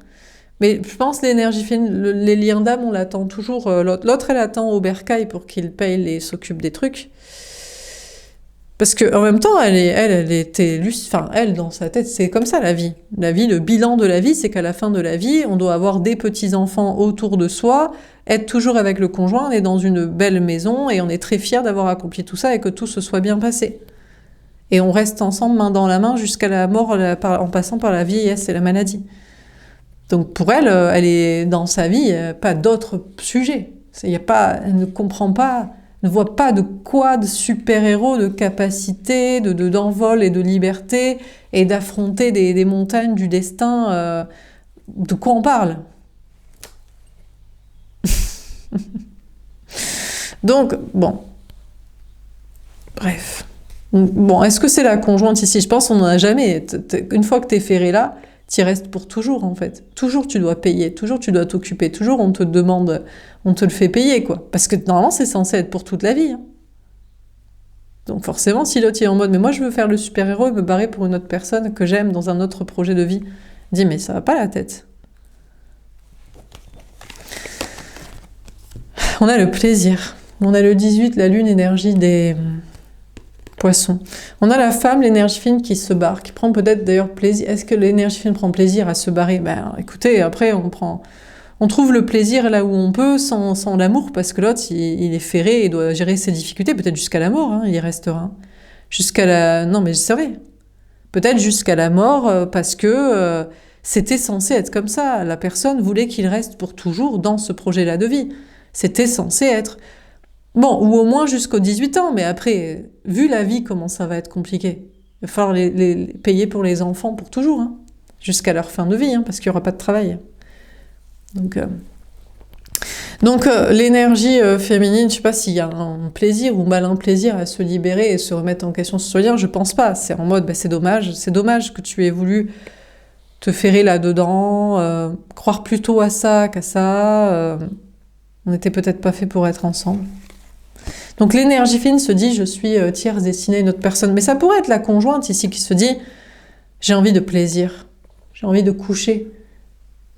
Mais je pense l'énergie fine, les liens d'âme, on l'attend toujours. L'autre, elle attend au bercail pour qu'il paye et s'occupe des trucs. Parce qu'en même temps, elle était enfin, elle, dans sa tête, c'est comme ça la vie. La vie, le bilan de la vie, c'est qu'à la fin de la vie, on doit avoir des petits-enfants autour de soi, être toujours avec le conjoint, on est dans une belle maison et on est très fiers d'avoir accompli tout ça et que tout se soit bien passé. Et on reste ensemble main dans la main jusqu'à la mort en passant par la vieillesse et la maladie. Donc pour elle, elle est dans sa vie, pas d'autres sujets. Elle ne comprend pas, ne voit pas de quoi de super-héros, de capacité, d'envol et de liberté, et d'affronter des montagnes du destin. De quoi on parle? Donc, bon. Bref. Bon, est-ce que c'est la conjointe ici? Je pense qu'on n'en a jamais. Une fois que t'es ferré là, t'y restes pour toujours, en fait. Toujours tu dois payer, toujours tu dois t'occuper, toujours on te demande, on te le fait payer, quoi. Parce que normalement, c'est censé être pour toute la vie. Hein. Donc forcément, si l'autre est en mode « mais moi je veux faire le super-héros et me barrer pour une autre personne que j'aime dans un autre projet de vie », dis « mais ça va pas la tête ». On a le plaisir. On a le 18, la lune, énergie des poissons. On a la femme, l'énergie fine qui se barre, qui prend peut-être d'ailleurs plaisir. Est-ce que l'énergie fine prend plaisir à se barrer? Écoutez, après on trouve le plaisir là où on peut, sans l'amour, parce que l'autre, il est ferré et doit gérer ses difficultés, peut-être jusqu'à la mort, hein, il y restera. Non mais c'est vrai. Peut-être jusqu'à la mort, parce que c'était censé être comme ça. La personne voulait qu'il reste pour toujours dans ce projet-là de vie. C'était censé être... Bon, ou au moins jusqu'aux 18 ans, mais après, vu la vie, comment ça va être compliqué. Il va falloir les payer pour les enfants pour toujours, hein, jusqu'à leur fin de vie, hein, parce qu'il n'y aura pas de travail. Donc l'énergie féminine, je ne sais pas s'il y a un plaisir ou malin plaisir à se libérer et se remettre en question ce lien, je pense pas. C'est en mode, c'est dommage que tu aies voulu te ferrer là-dedans, croire plutôt à ça qu'à ça. On n'était peut-être pas fait pour être ensemble. Donc l'énergie fine se dit, je suis tierce destinée à une autre personne. Mais ça pourrait être la conjointe ici qui se dit, j'ai envie de plaisir, j'ai envie de coucher.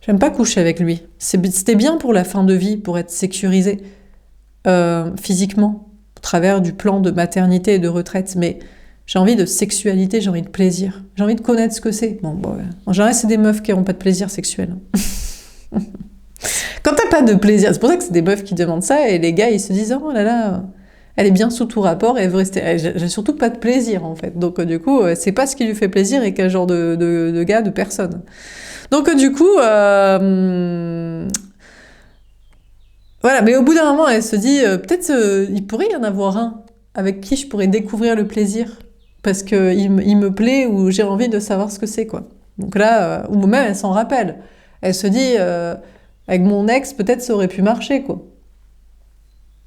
J'aime pas coucher avec lui. C'était bien pour la fin de vie, pour être sécurisé physiquement, au travers du plan de maternité et de retraite. Mais j'ai envie de sexualité, j'ai envie de plaisir. J'ai envie de connaître ce que c'est. En général, c'est des meufs qui n'ont pas de plaisir sexuel. Quand t'as pas de plaisir, c'est pour ça que c'est des meufs qui demandent ça, et les gars, ils se disent « Oh là là, elle est bien sous tout rapport, elle veut rester... » J'ai surtout pas de plaisir, en fait. Donc, du coup, c'est pas ce qui lui fait plaisir et quel genre de gars, de personne. Donc, du coup... Voilà, mais au bout d'un moment, elle se dit peut-être il pourrait y en avoir un avec qui je pourrais découvrir le plaisir, parce qu'il me plaît, ou j'ai envie de savoir ce que c'est, quoi. Donc là, ou même, elle s'en rappelle. Elle se dit... avec mon ex, peut-être ça aurait pu marcher, quoi.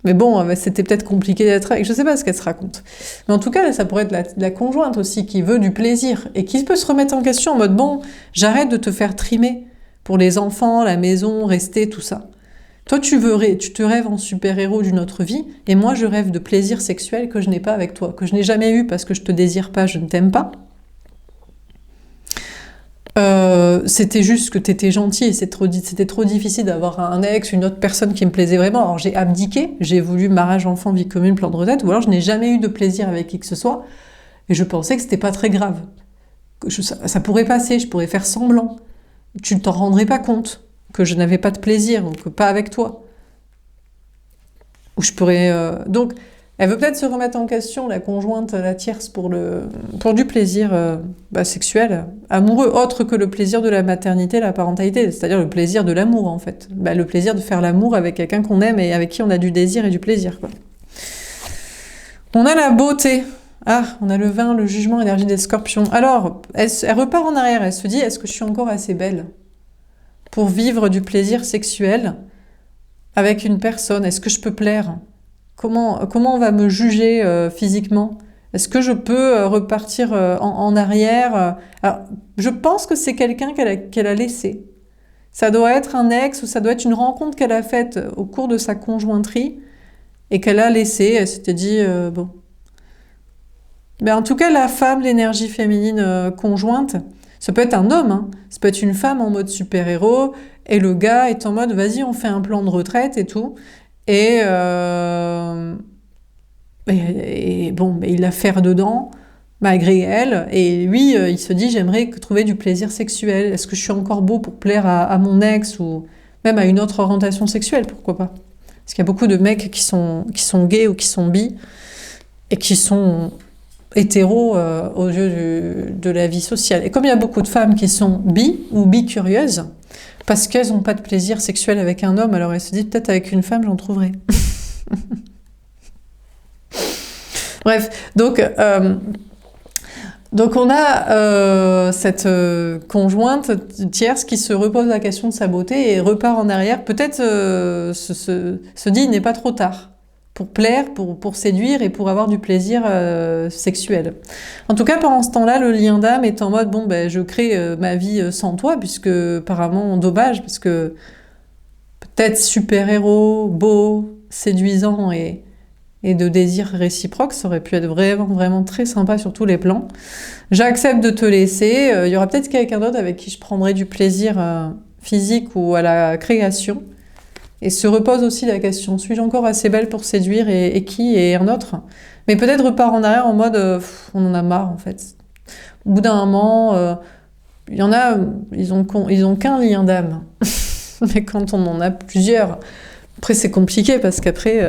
Mais bon, c'était peut-être compliqué d'être avec, je sais pas ce qu'elle se raconte. Mais en tout cas, ça pourrait être la conjointe aussi, qui veut du plaisir, et qui peut se remettre en question en mode, bon, j'arrête de te faire trimer pour les enfants, la maison, rester, tout ça. Toi, tu te rêves en super-héros d'une autre vie, et moi, je rêve de plaisir sexuel que je n'ai pas avec toi, que je n'ai jamais eu parce que je te désire pas, je ne t'aime pas. C'était juste que t'étais gentil et c'était trop difficile d'avoir un ex, une autre personne qui me plaisait vraiment. Alors j'ai abdiqué, j'ai voulu mariage, enfant, vie commune, plan de retraite, ou alors je n'ai jamais eu de plaisir avec qui que ce soit, et je pensais que c'était pas très grave. Ça pourrait passer, je pourrais faire semblant. Tu ne t'en rendrais pas compte que je n'avais pas de plaisir, ou que pas avec toi. Ou je pourrais... Donc, elle veut peut-être se remettre en question, la conjointe, la tierce, pour du plaisir sexuel, amoureux, autre que le plaisir de la maternité, la parentalité, c'est-à-dire le plaisir de l'amour, en fait. Le plaisir de faire l'amour avec quelqu'un qu'on aime et avec qui on a du désir et du plaisir, quoi. On a la beauté. Ah, on a le 20, le jugement, énergie des scorpions. Alors, elle repart en arrière, elle se dit, est-ce que je suis encore assez belle pour vivre du plaisir sexuel avec une personne? Est-ce que je peux plaire? Comment on va me juger physiquement? Est-ce que je peux repartir en arrière Alors, je pense que c'est quelqu'un qu'elle a laissé. Ça doit être un ex ou ça doit être une rencontre qu'elle a faite au cours de sa conjointerie et qu'elle a laissé. Elle s'était dit, bon. Mais en tout cas, la femme, l'énergie féminine conjointe, ça peut être un homme, hein. Ça peut être une femme en mode super-héros et le gars est en mode, vas-y, on fait un plan de retraite et tout. Et, et bon, mais il la faire dedans, malgré elle. Et lui, il se dit, j'aimerais trouver du plaisir sexuel. Est-ce que je suis encore beau pour plaire à mon ex ou même à une autre orientation sexuelle? Pourquoi pas? Parce qu'il y a beaucoup de mecs qui sont gays ou qui sont bi et qui sont hétéros aux yeux de la vie sociale. Et comme il y a beaucoup de femmes qui sont bi ou bi-curieuses, parce qu'elles n'ont pas de plaisir sexuel avec un homme, alors elles se disent peut-être avec une femme j'en trouverai. Bref, donc on a cette conjointe tierce qui se repose la question de sa beauté et repart en arrière. Peut-être se dit il n'est pas trop tard pour plaire, pour séduire et pour avoir du plaisir sexuel. En tout cas, pendant ce temps-là, le lien d'âme est en mode bon ben je crée ma vie sans toi, puisque apparemment dommage, parce que peut-être super-héros, beau, séduisant et de désir réciproque, ça aurait pu être vraiment, vraiment très sympa sur tous les plans. J'accepte de te laisser. Il y aura peut-être quelqu'un d'autre avec qui je prendrai du plaisir physique ou à la création. Et se repose aussi la question, suis-je encore assez belle pour séduire et qui est un autre? Mais peut-être repart en arrière en mode, on en a marre en fait. Au bout d'un moment, il y en a, ils ont qu'un lien d'âme. Mais quand on en a plusieurs, après c'est compliqué parce qu'après...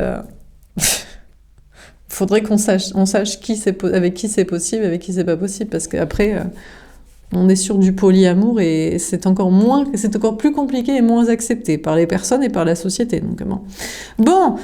faudrait qu'on sache avec qui c'est possible, avec qui c'est pas possible, parce qu'après, on est sur du polyamour et c'est encore plus compliqué et moins accepté par les personnes et par la société. Donc, bon,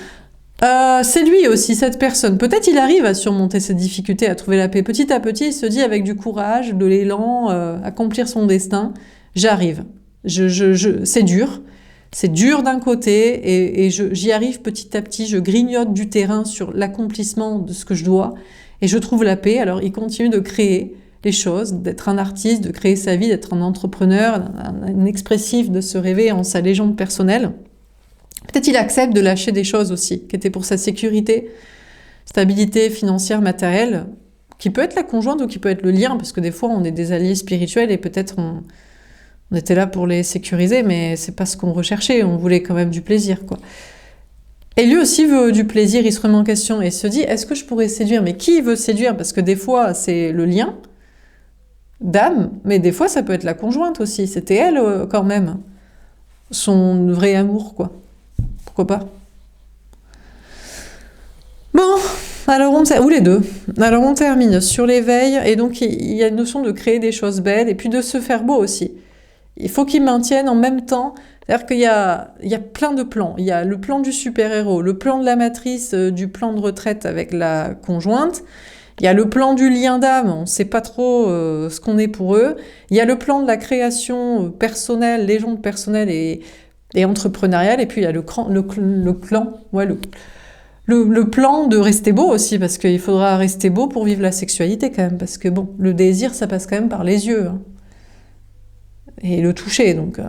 c'est lui aussi, cette personne. Peut-être il arrive à surmonter ces difficultés, à trouver la paix. Petit à petit, il se dit avec du courage, de l'élan, accomplir son destin, j'arrive. C'est dur. C'est dur d'un côté et j'y arrive petit à petit, je grignote du terrain sur l'accomplissement de ce que je dois et je trouve la paix. Alors il continue de créer les choses, d'être un artiste, de créer sa vie, d'être un entrepreneur, un expressif, de se rêver en sa légende personnelle. Peut-être il accepte de lâcher des choses aussi, qui étaient pour sa sécurité, stabilité financière, matérielle, qui peut être la conjointe ou qui peut être le lien, parce que des fois on est des alliés spirituels et peut-être on était là pour les sécuriser, mais c'est pas ce qu'on recherchait. On voulait quand même du plaisir, quoi. Et lui aussi veut du plaisir, il se remet en question et se dit, est-ce que je pourrais séduire? Mais qui veut séduire? Parce que des fois, c'est le lien d'âme, mais des fois, ça peut être la conjointe aussi. C'était elle, quand même. Son vrai amour, quoi. Pourquoi pas? Bon, alors ou les deux. Alors on termine sur l'éveil, et donc il y a une notion de créer des choses belles, et puis de se faire beau aussi. Il faut qu'ils maintiennent en même temps, c'est-à-dire qu'il y a plein de plans. Il y a le plan du super-héros, le plan de la matrice, du plan de retraite avec la conjointe. Il y a le plan du lien d'âme, on ne sait pas trop ce qu'on est pour eux. Il y a le plan de la création personnelle, légende personnelle et entrepreneuriale. Et puis il y a le plan de rester beau aussi, parce qu'il faudra rester beau pour vivre la sexualité quand même. Parce que bon, le désir, ça passe quand même par les yeux. Hein. Et le toucher, donc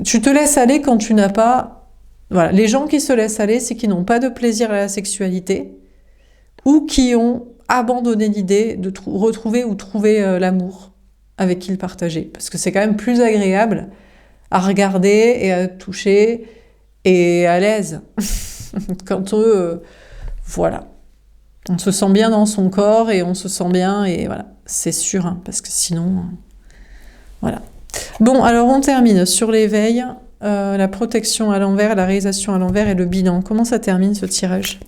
tu te laisses aller quand tu n'as pas... Voilà, les gens qui se laissent aller, c'est qu'ils n'ont pas de plaisir à la sexualité ou qui ont abandonné l'idée de retrouver ou trouver l'amour avec qui le partager, parce que c'est quand même plus agréable à regarder et à toucher et à l'aise quand voilà, on se sent bien dans son corps et on se sent bien et voilà. C'est sûr, hein, parce que sinon... voilà. Bon, alors on termine sur l'éveil, la protection à l'envers, la réalisation à l'envers et le bilan. Comment ça termine ce tirage?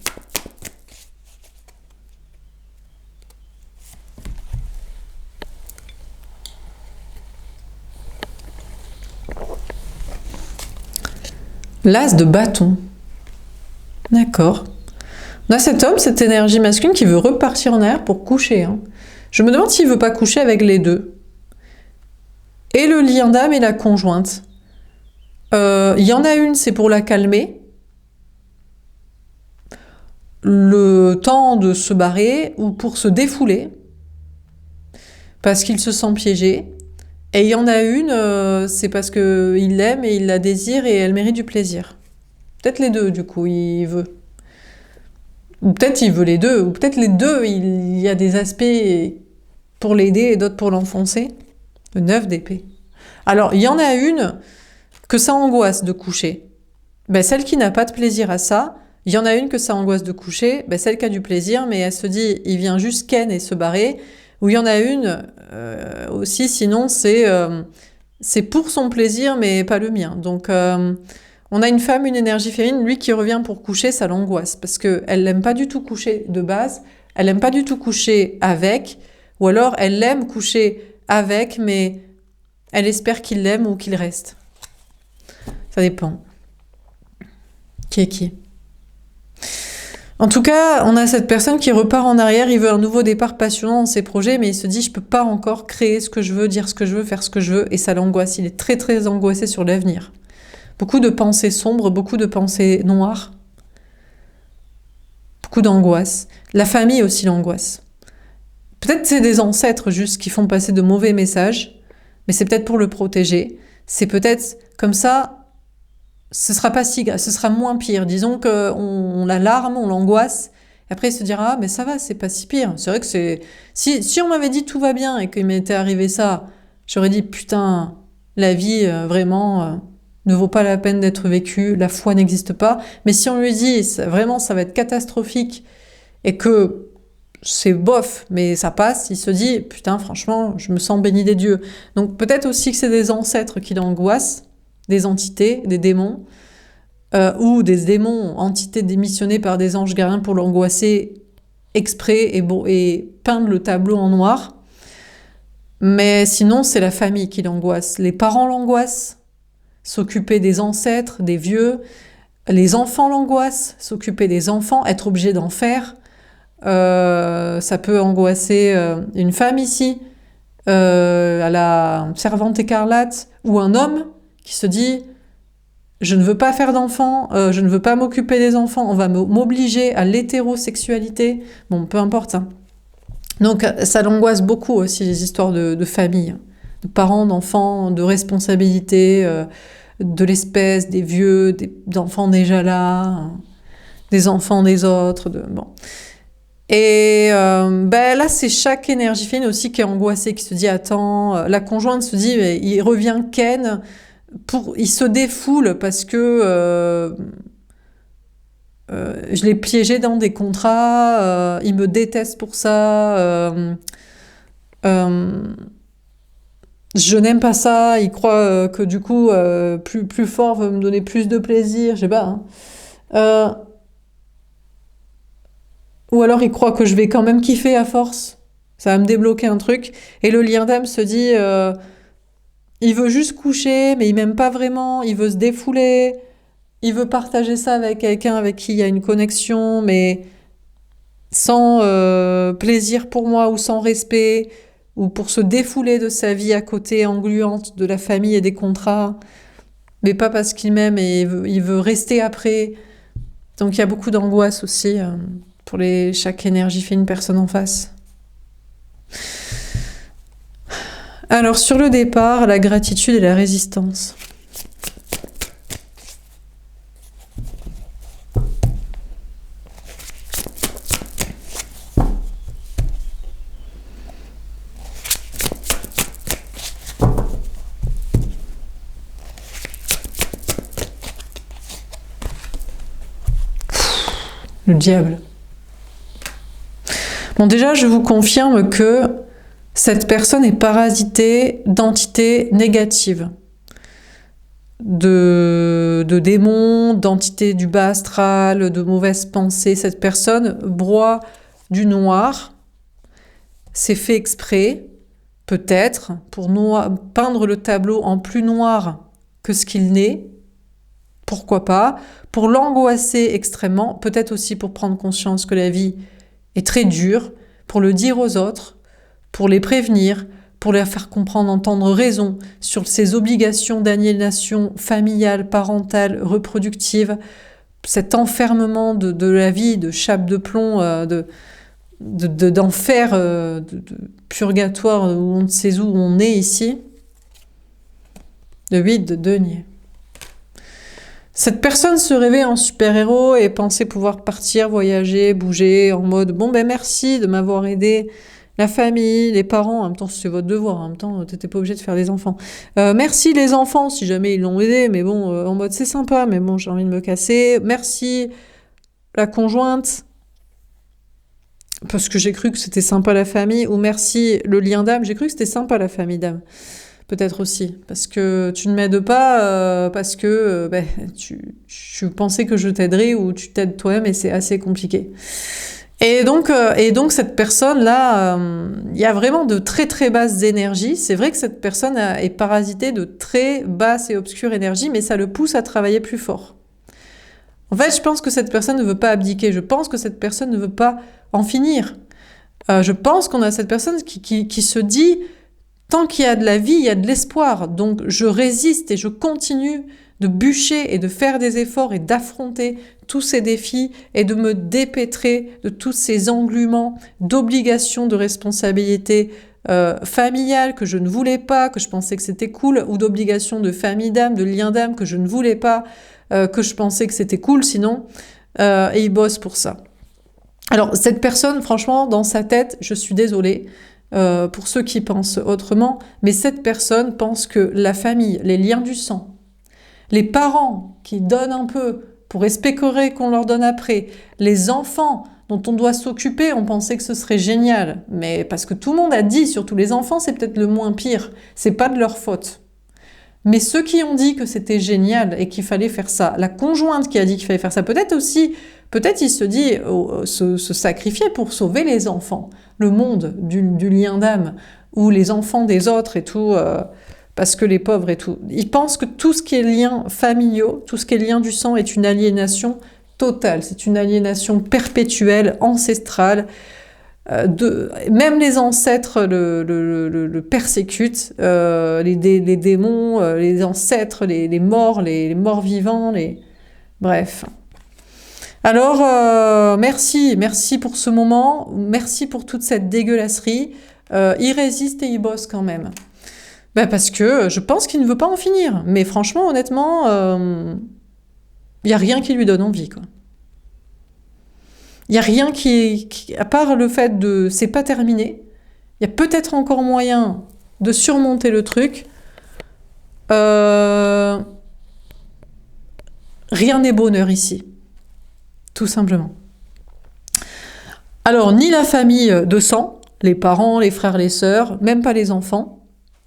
L'as de bâton. D'accord. On a cet homme, cette énergie masculine qui veut repartir en arrière pour coucher. Hein. Je me demande s'il veut pas coucher avec les deux. Et le lien d'âme et la conjointe. Il y en a une, c'est pour la calmer. Le temps de se barrer ou pour se défouler. Parce qu'il se sent piégé. Et il y en a une, c'est parce qu'il l'aime et il la désire et elle mérite du plaisir. Peut-être les deux, du coup, il veut. Ou peut-être il veut les deux. Ou peut-être les deux, il y a des aspects pour l'aider et d'autres pour l'enfoncer. Le 9 d'épée. Alors, il y en a une que ça angoisse de coucher. Ben, celle qui n'a pas de plaisir à ça, il y en a une que ça angoisse de coucher, ben, celle qui a du plaisir, mais elle se dit, il vient juste ken et se barrer. Ou il y en a une aussi, sinon c'est pour son plaisir, mais pas le mien. Donc, on a une femme, une énergie féminine, lui qui revient pour coucher, ça l'angoisse, parce qu'elle n'aime pas du tout coucher de base, elle n'aime pas du tout coucher avec, ou alors elle aime coucher avec, mais elle espère qu'il l'aime ou qu'il reste. Ça dépend. Qui est qui ? En tout cas, on a cette personne qui repart en arrière, il veut un nouveau départ passionnant dans ses projets, mais il se dit, je peux pas encore créer ce que je veux, dire ce que je veux, faire ce que je veux, et ça l'angoisse. Il est très très angoissé sur l'avenir. Beaucoup de pensées sombres, beaucoup de pensées noires, beaucoup d'angoisse. La famille aussi l'angoisse. Peut-être c'est des ancêtres juste qui font passer de mauvais messages, mais c'est peut-être pour le protéger. C'est peut-être comme ça, ce sera pas si grave, ce sera moins pire. Disons qu'on l'alarme, on l'angoisse, et après il se dira, ah, mais ça va, c'est pas si pire. C'est vrai que c'est... Si on m'avait dit tout va bien et qu'il m'était arrivé ça, j'aurais dit, putain, la vie, vraiment, ne vaut pas la peine d'être vécue, la foi n'existe pas. Mais si on lui dit, vraiment, ça va être catastrophique, et que c'est bof, mais ça passe, il se dit, putain, franchement, je me sens béni des dieux. Donc peut-être aussi que c'est des ancêtres qui l'angoissent, des entités, des démons, ou des démons, entités démissionnées par des anges gardiens pour l'angoisser exprès et peindre le tableau en noir. Mais sinon, c'est la famille qui l'angoisse. Les parents l'angoissent, s'occuper des ancêtres, des vieux. Les enfants l'angoissent, s'occuper des enfants, être obligé d'en faire. Ça peut angoisser une femme ici, à la servante écarlate, ou un homme qui se dit je ne veux pas faire d'enfants, je ne veux pas m'occuper des enfants, on va m'obliger à l'hétérosexualité, bon, peu importe. Hein. Donc ça l'angoisse beaucoup aussi, les histoires de famille, de parents, d'enfants, de responsabilités, de l'espèce, des vieux, des enfants déjà là, hein, des enfants des autres, bon. Et là, c'est chaque énergie féminine aussi qui est angoissée, qui se dit attends, la conjointe se dit mais il revient ken, il se défoule parce que je l'ai piégé dans des contrats, il me déteste pour ça, je n'aime pas ça, il croit que du coup plus fort va me donner plus de plaisir, je sais pas. Hein. Ou alors il croit que je vais quand même kiffer à force. Ça va me débloquer un truc. Et le lien d'âme se dit, il veut juste coucher, mais il m'aime pas vraiment, il veut se défouler, il veut partager ça avec quelqu'un avec qui il y a une connexion, mais sans plaisir pour moi ou sans respect, ou pour se défouler de sa vie à côté engluante de la famille et des contrats, mais pas parce qu'il m'aime et il veut rester après. Donc il y a beaucoup d'angoisse aussi. Pour chaque énergie fait une personne en face. Alors sur le départ, la gratitude et la résistance. Le diable. Bon, déjà, je vous confirme que cette personne est parasitée d'entités négatives, de démons, d'entités du bas astral, de mauvaises pensées. Cette personne broie du noir, c'est fait exprès, peut-être, pour peindre le tableau en plus noir que ce qu'il n'est, pourquoi pas, pour l'angoisser extrêmement, peut-être aussi pour prendre conscience que la vie est très dure, pour le dire aux autres, pour les prévenir, pour leur faire comprendre, entendre raison sur ses obligations d'aliénation familiale, parentale, reproductive, cet enfermement de la vie, de chape de plomb, d'enfer, de purgatoire, où on ne sait où on est ici. De 8 de denier. Cette personne se rêvait en super-héros et pensait pouvoir partir, voyager, bouger, en mode « bon ben merci de m'avoir aidé ». La famille, les parents, en même temps c'est votre devoir, en même temps t'étais pas obligé de faire des enfants. Merci les enfants si jamais ils l'ont aidé, mais bon, en mode c'est sympa, mais bon j'ai envie de me casser. Merci la conjointe, parce que j'ai cru que c'était sympa la famille, ou merci le lien d'âme, j'ai cru que c'était sympa la famille d'âme. Peut-être aussi, parce que tu ne m'aides pas, parce que tu pensais que je t'aiderais ou tu t'aides toi-même et c'est assez compliqué. Et donc cette personne-là, il y a vraiment de très très basses énergies. C'est vrai que cette personne est parasitée de très basses et obscures énergies, mais ça le pousse à travailler plus fort. En fait, je pense que cette personne ne veut pas abdiquer. Je pense que cette personne ne veut pas en finir. Je pense qu'on a cette personne qui se dit... Tant qu'il y a de la vie, il y a de l'espoir. Donc je résiste et je continue de bûcher et de faire des efforts et d'affronter tous ces défis et de me dépêtrer de tous ces engluements d'obligations, de responsabilités familiales que je ne voulais pas, que je pensais que c'était cool, ou d'obligations de famille d'âme, de lien d'âme que je ne voulais pas, que je pensais que c'était cool sinon. Et il bosse pour ça. Alors cette personne, franchement, dans sa tête, je suis désolée, pour ceux qui pensent autrement, mais cette personne pense que la famille, les liens du sang, les parents qui donnent un peu pour espérer qu'on leur donne après, les enfants dont on doit s'occuper, on pensait que ce serait génial, mais parce que tout le monde a dit, surtout les enfants, c'est peut-être le moins pire, c'est pas de leur faute. Mais ceux qui ont dit que c'était génial et qu'il fallait faire ça, la conjointe qui a dit qu'il fallait faire ça, peut-être il se dit se sacrifier pour sauver les enfants, le monde du lien d'âme, ou les enfants des autres et tout, parce que les pauvres et tout. Il pense que tout ce qui est liens familiaux, tout ce qui est lien du sang est une aliénation totale, c'est une aliénation perpétuelle, ancestrale. Même les ancêtres le persécutent, les démons, les ancêtres, les morts, les morts vivants, bref. Alors, merci pour ce moment, merci pour toute cette dégueulasserie. Il résiste et il bosse quand même. Parce que je pense qu'il ne veut pas en finir. Mais franchement, honnêtement, il n'y a rien qui lui donne envie, quoi. Il n'y a rien à part le fait de c'est pas terminé, il y a peut-être encore moyen de surmonter le truc. Rien n'est bonheur ici. Tout simplement. Alors, ni la famille de sang, les parents, les frères, les sœurs, même pas les enfants,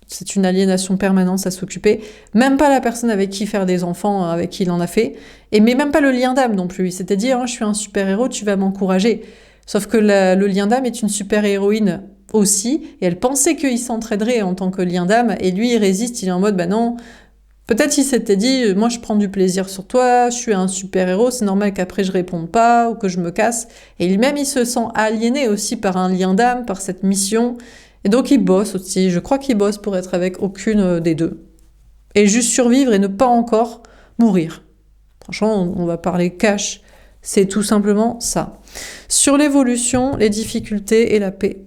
c'est une aliénation permanente à s'occuper, même pas la personne avec qui faire des enfants, avec qui il en a fait, mais même pas le lien d'âme non plus. C'est-à-dire, je suis un super-héros, tu vas m'encourager. Sauf que le lien d'âme est une super-héroïne aussi, et elle pensait qu'il s'entraiderait en tant que lien d'âme, et lui, il résiste, il est en mode, non... Peut-être il s'était dit, moi je prends du plaisir sur toi, je suis un super-héros, c'est normal qu'après je réponde pas ou que je me casse. Et lui-même il se sent aliéné aussi par un lien d'âme, par cette mission. Et donc il bosse aussi, je crois qu'il bosse pour être avec aucune des deux. Et juste survivre et ne pas encore mourir. Franchement, on va parler cash, c'est tout simplement ça. Sur l'évolution, les difficultés et la paix.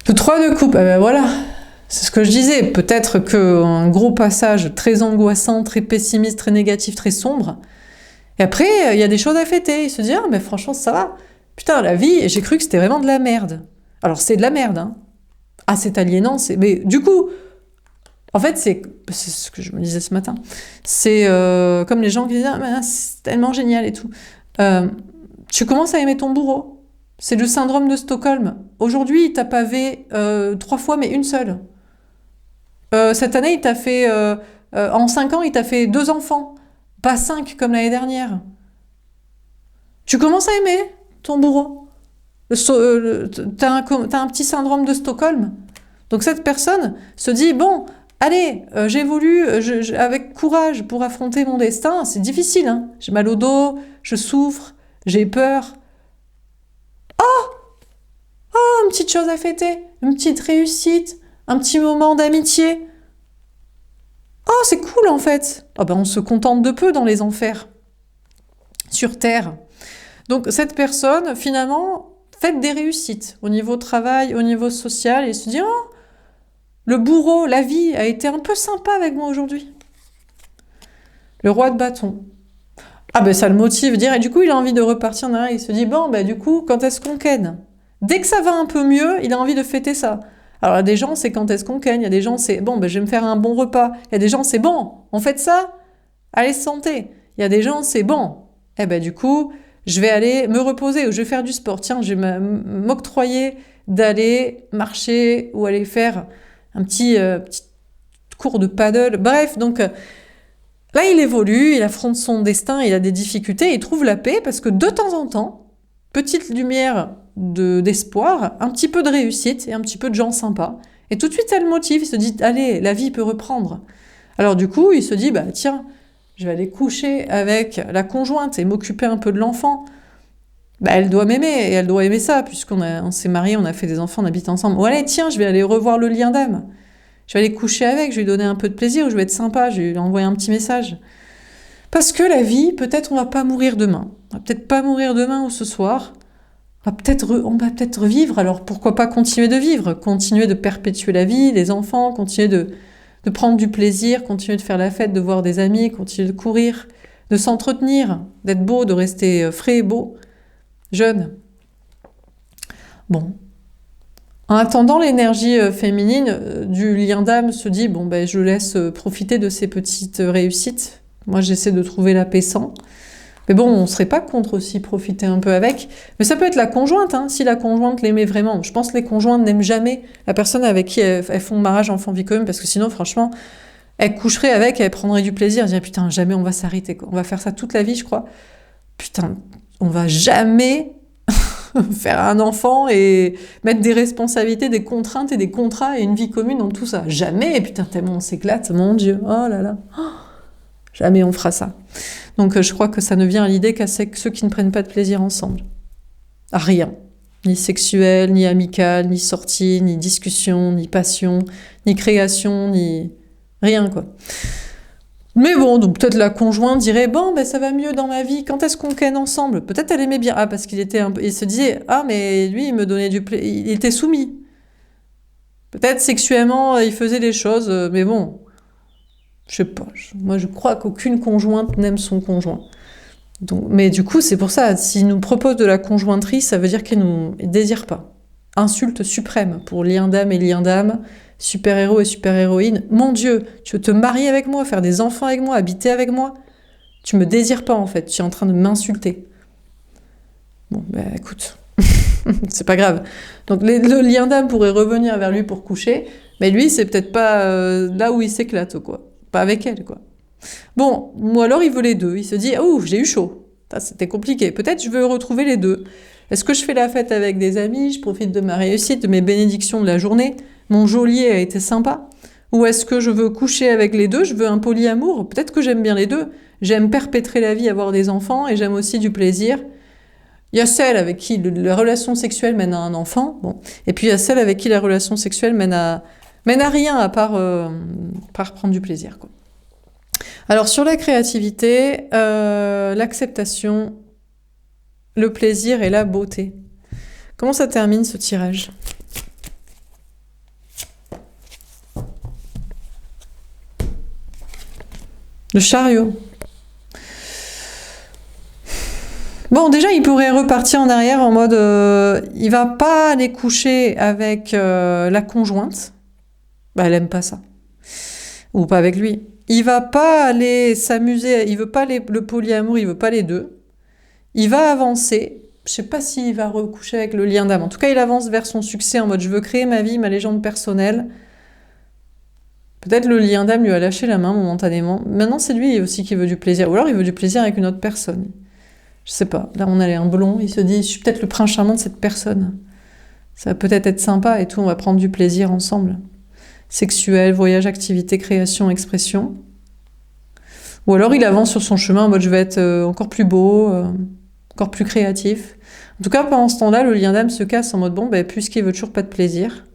Le 3 de coupe, voilà, c'est ce que je disais, peut-être qu'un gros passage très angoissant, très pessimiste, très négatif, très sombre, et après, il y a des choses à fêter, il se dit, mais franchement, ça va, putain, la vie, j'ai cru que c'était vraiment de la merde. Alors, c'est de la merde, hein. Ah, c'est aliénant, mais du coup, en fait, c'est ce que je me disais ce matin, c'est comme les gens qui disent, c'est tellement génial et tout. Tu commences à aimer ton bourreau. C'est le syndrome de Stockholm. Aujourd'hui, il t'a pavé 3 fois, mais une seule. Cette année, il t'a fait... en 5 ans, il t'a fait 2 enfants. Pas 5 comme l'année dernière. Tu commences à aimer ton bourreau. T'as un petit syndrome de Stockholm. Donc cette personne se dit, bon, allez, j'évolue avec courage pour affronter mon destin. C'est difficile, hein. J'ai mal au dos, je souffre, j'ai peur. Oh, une petite chose à fêter, une petite réussite, un petit moment d'amitié. Oh, c'est cool en fait. Oh, ben, on se contente de peu dans les enfers, sur Terre. Donc cette personne, finalement, fait des réussites au niveau travail, au niveau social, et se dit, oh, le bourreau, la vie a été un peu sympa avec moi aujourd'hui. Le roi de bâton. Ah ben ça le motive, dire, et du coup il a envie de repartir en arrière, il se dit, bon ben du coup, quand est-ce qu'on ken? Dès que ça va un peu mieux, il a envie de fêter ça. Alors il y a des gens, c'est quand est-ce qu'on ken, il y a des gens, c'est, bon ben je vais me faire un bon repas, il y a des gens, c'est bon, on fait ça, allez santé. Il y a des gens, c'est bon, eh ben du coup, je vais aller me reposer ou je vais faire du sport. Tiens, je vais m'octroyer d'aller marcher ou aller faire un petit cours de paddle. Bref, donc là, il évolue, il affronte son destin, il a des difficultés, il trouve la paix parce que de temps en temps, petite lumière d'espoir, un petit peu de réussite et un petit peu de gens sympas. Et tout de suite, ça le motive, il se dit, allez, la vie peut reprendre. Alors du coup, il se dit, bah tiens, je vais aller coucher avec la conjointe et m'occuper un peu de l'enfant. Bah, elle doit m'aimer, et elle doit aimer ça, puisqu'on s'est mariés, on a fait des enfants, on habite ensemble. Ou allez, tiens, je vais aller revoir le lien d'âme. Je vais aller coucher avec, je vais lui donner un peu de plaisir, je vais être sympa, je vais lui envoyer un petit message. Parce que la vie, peut-être on va pas mourir demain. On va peut-être pas mourir demain ou ce soir. On va peut-être revivre, alors pourquoi pas continuer de vivre, continuer de perpétuer la vie, les enfants, continuer de prendre du plaisir, continuer de faire la fête, de voir des amis, continuer de courir, de s'entretenir, d'être beau, de rester frais et beau, jeune. Bon. En attendant, l'énergie féminine du lien d'âme se dit, bon, ben, je laisse profiter de ces petites réussites. Moi, j'essaie de trouver la paix sans. Mais bon, on serait pas contre aussi profiter un peu avec. Mais ça peut être la conjointe, hein, si la conjointe l'aimait vraiment. Je pense que les conjointes n'aiment jamais la personne avec qui elles font mariage, enfant, vie commune, parce que sinon, franchement, elles coucheraient avec, elles prendraient du plaisir. Elles diraient, putain, jamais on va s'arrêter, quoi. On va faire ça toute la vie, je crois. Putain, on va jamais faire un enfant et mettre des responsabilités, des contraintes et des contrats et une vie commune dans tout ça. Jamais, putain, tellement on s'éclate, mon Dieu. Oh là là. Oh, jamais on fera ça. Donc je crois que ça ne vient à l'idée qu'à ceux qui ne prennent pas de plaisir ensemble. À rien. Ni sexuel, ni amical, ni sortie, ni discussion, ni passion, ni création, ni rien, quoi. Mais bon, donc peut-être la conjointe dirait, bon, ben ça va mieux dans ma vie, quand est-ce qu'on ken ensemble? Peut-être elle aimait bien, ah, parce qu'il était il se disait, ah, mais lui, il me donnait du plaisir, il était soumis. Peut-être sexuellement, il faisait des choses, mais bon, je sais pas, moi je crois qu'aucune conjointe n'aime son conjoint. Donc, mais du coup, c'est pour ça, s'il nous propose de la conjointerie, ça veut dire qu'il ne nous désire pas. Insulte suprême pour lien d'âme et lien d'âme, super-héros et super-héroïne. Mon Dieu, tu veux te marier avec moi, faire des enfants avec moi, habiter avec moi? Tu me désires pas en fait, tu es en train de m'insulter. Bon, bah écoute, c'est pas grave. Donc le lien d'âme pourrait revenir vers lui pour coucher, mais lui, c'est peut-être pas là où il s'éclate, quoi. Pas avec elle, quoi. Bon, ou alors il veut les deux. Il se dit, oh, j'ai eu chaud. C'était compliqué. Peut-être je veux retrouver les deux. Est-ce que je fais la fête avec des amis, je profite de ma réussite, de mes bénédictions de la journée, mon geôlier a été sympa? Ou est-ce que je veux coucher avec les deux, je veux un polyamour? Peut-être que j'aime bien les deux. J'aime perpétrer la vie, avoir des enfants, et j'aime aussi du plaisir. Il y a celle avec qui la relation sexuelle mène à un enfant, bon. Et puis il y a celle avec qui la relation sexuelle mène à rien à part prendre du plaisir, quoi. Alors sur la créativité, l'acceptation, le plaisir et la beauté. Comment ça termine ce tirage? Le chariot. Bon, déjà, il pourrait repartir en arrière en mode il va pas aller coucher avec la conjointe. Bah, elle aime pas ça. Ou pas avec lui. Il va pas aller s'amuser, il veut pas le polyamour, il veut pas les deux. Il va avancer. Je sais pas s'il va recoucher avec le lien d'âme. En tout cas, il avance vers son succès en mode je veux créer ma vie, ma légende personnelle. Peut-être le lien d'âme lui a lâché la main momentanément. Maintenant, c'est lui aussi qui veut du plaisir. Ou alors il veut du plaisir avec une autre personne. Je sais pas. Là, on a un blond, il se dit, je suis peut-être le prince charmant de cette personne. Ça va peut-être être sympa et tout, on va prendre du plaisir ensemble. Sexuel, voyage, activité, création, expression. Ou alors il avance sur son chemin en mode je vais être encore plus beau, encore plus créatif. En tout cas, pendant ce temps-là, le lien d'âme se casse en mode bon, ben, puisqu'il veut toujours pas de plaisir,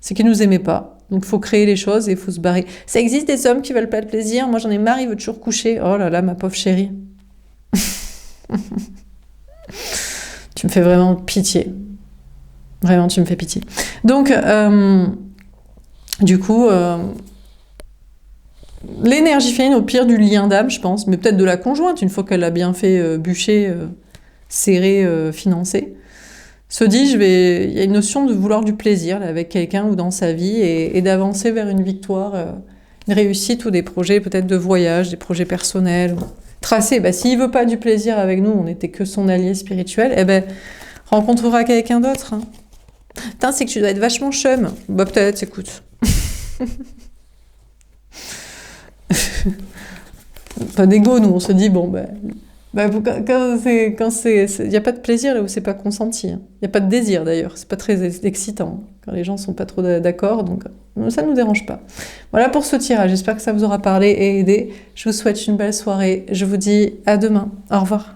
c'est qu'il nous aimait pas. Donc il faut créer les choses et il faut se barrer. Ça existe des hommes qui veulent pas de plaisir, moi j'en ai marre, il veut toujours coucher. Oh là là, ma pauvre chérie. Tu me fais vraiment pitié. Vraiment, tu me fais pitié. Donc, du coup, l'énergie féminine, au pire du lien d'âme, je pense, mais peut-être de la conjointe, une fois qu'elle a bien fait bûcher, serrer, financer, se dit, il y a une notion de vouloir du plaisir là, avec quelqu'un ou dans sa vie et d'avancer vers une victoire, une réussite ou des projets peut-être de voyage, des projets personnels. Ou... Tracer, bah, s'il veut pas du plaisir avec nous, on n'était que son allié spirituel, eh ben, rencontrera quelqu'un d'autre. Hein. Putain, c'est que tu dois être vachement chum. Bah peut-être, écoute. Pas d'ego, nous, on se dit, bon, quand il n'y a pas de plaisir là où c'est pas consenti. Il n'y a pas de désir d'ailleurs, c'est pas très excitant quand les gens sont pas trop d'accord, donc ça ne nous dérange pas. Voilà pour ce tirage, j'espère que ça vous aura parlé et aidé. Je vous souhaite une belle soirée, je vous dis à demain, au revoir.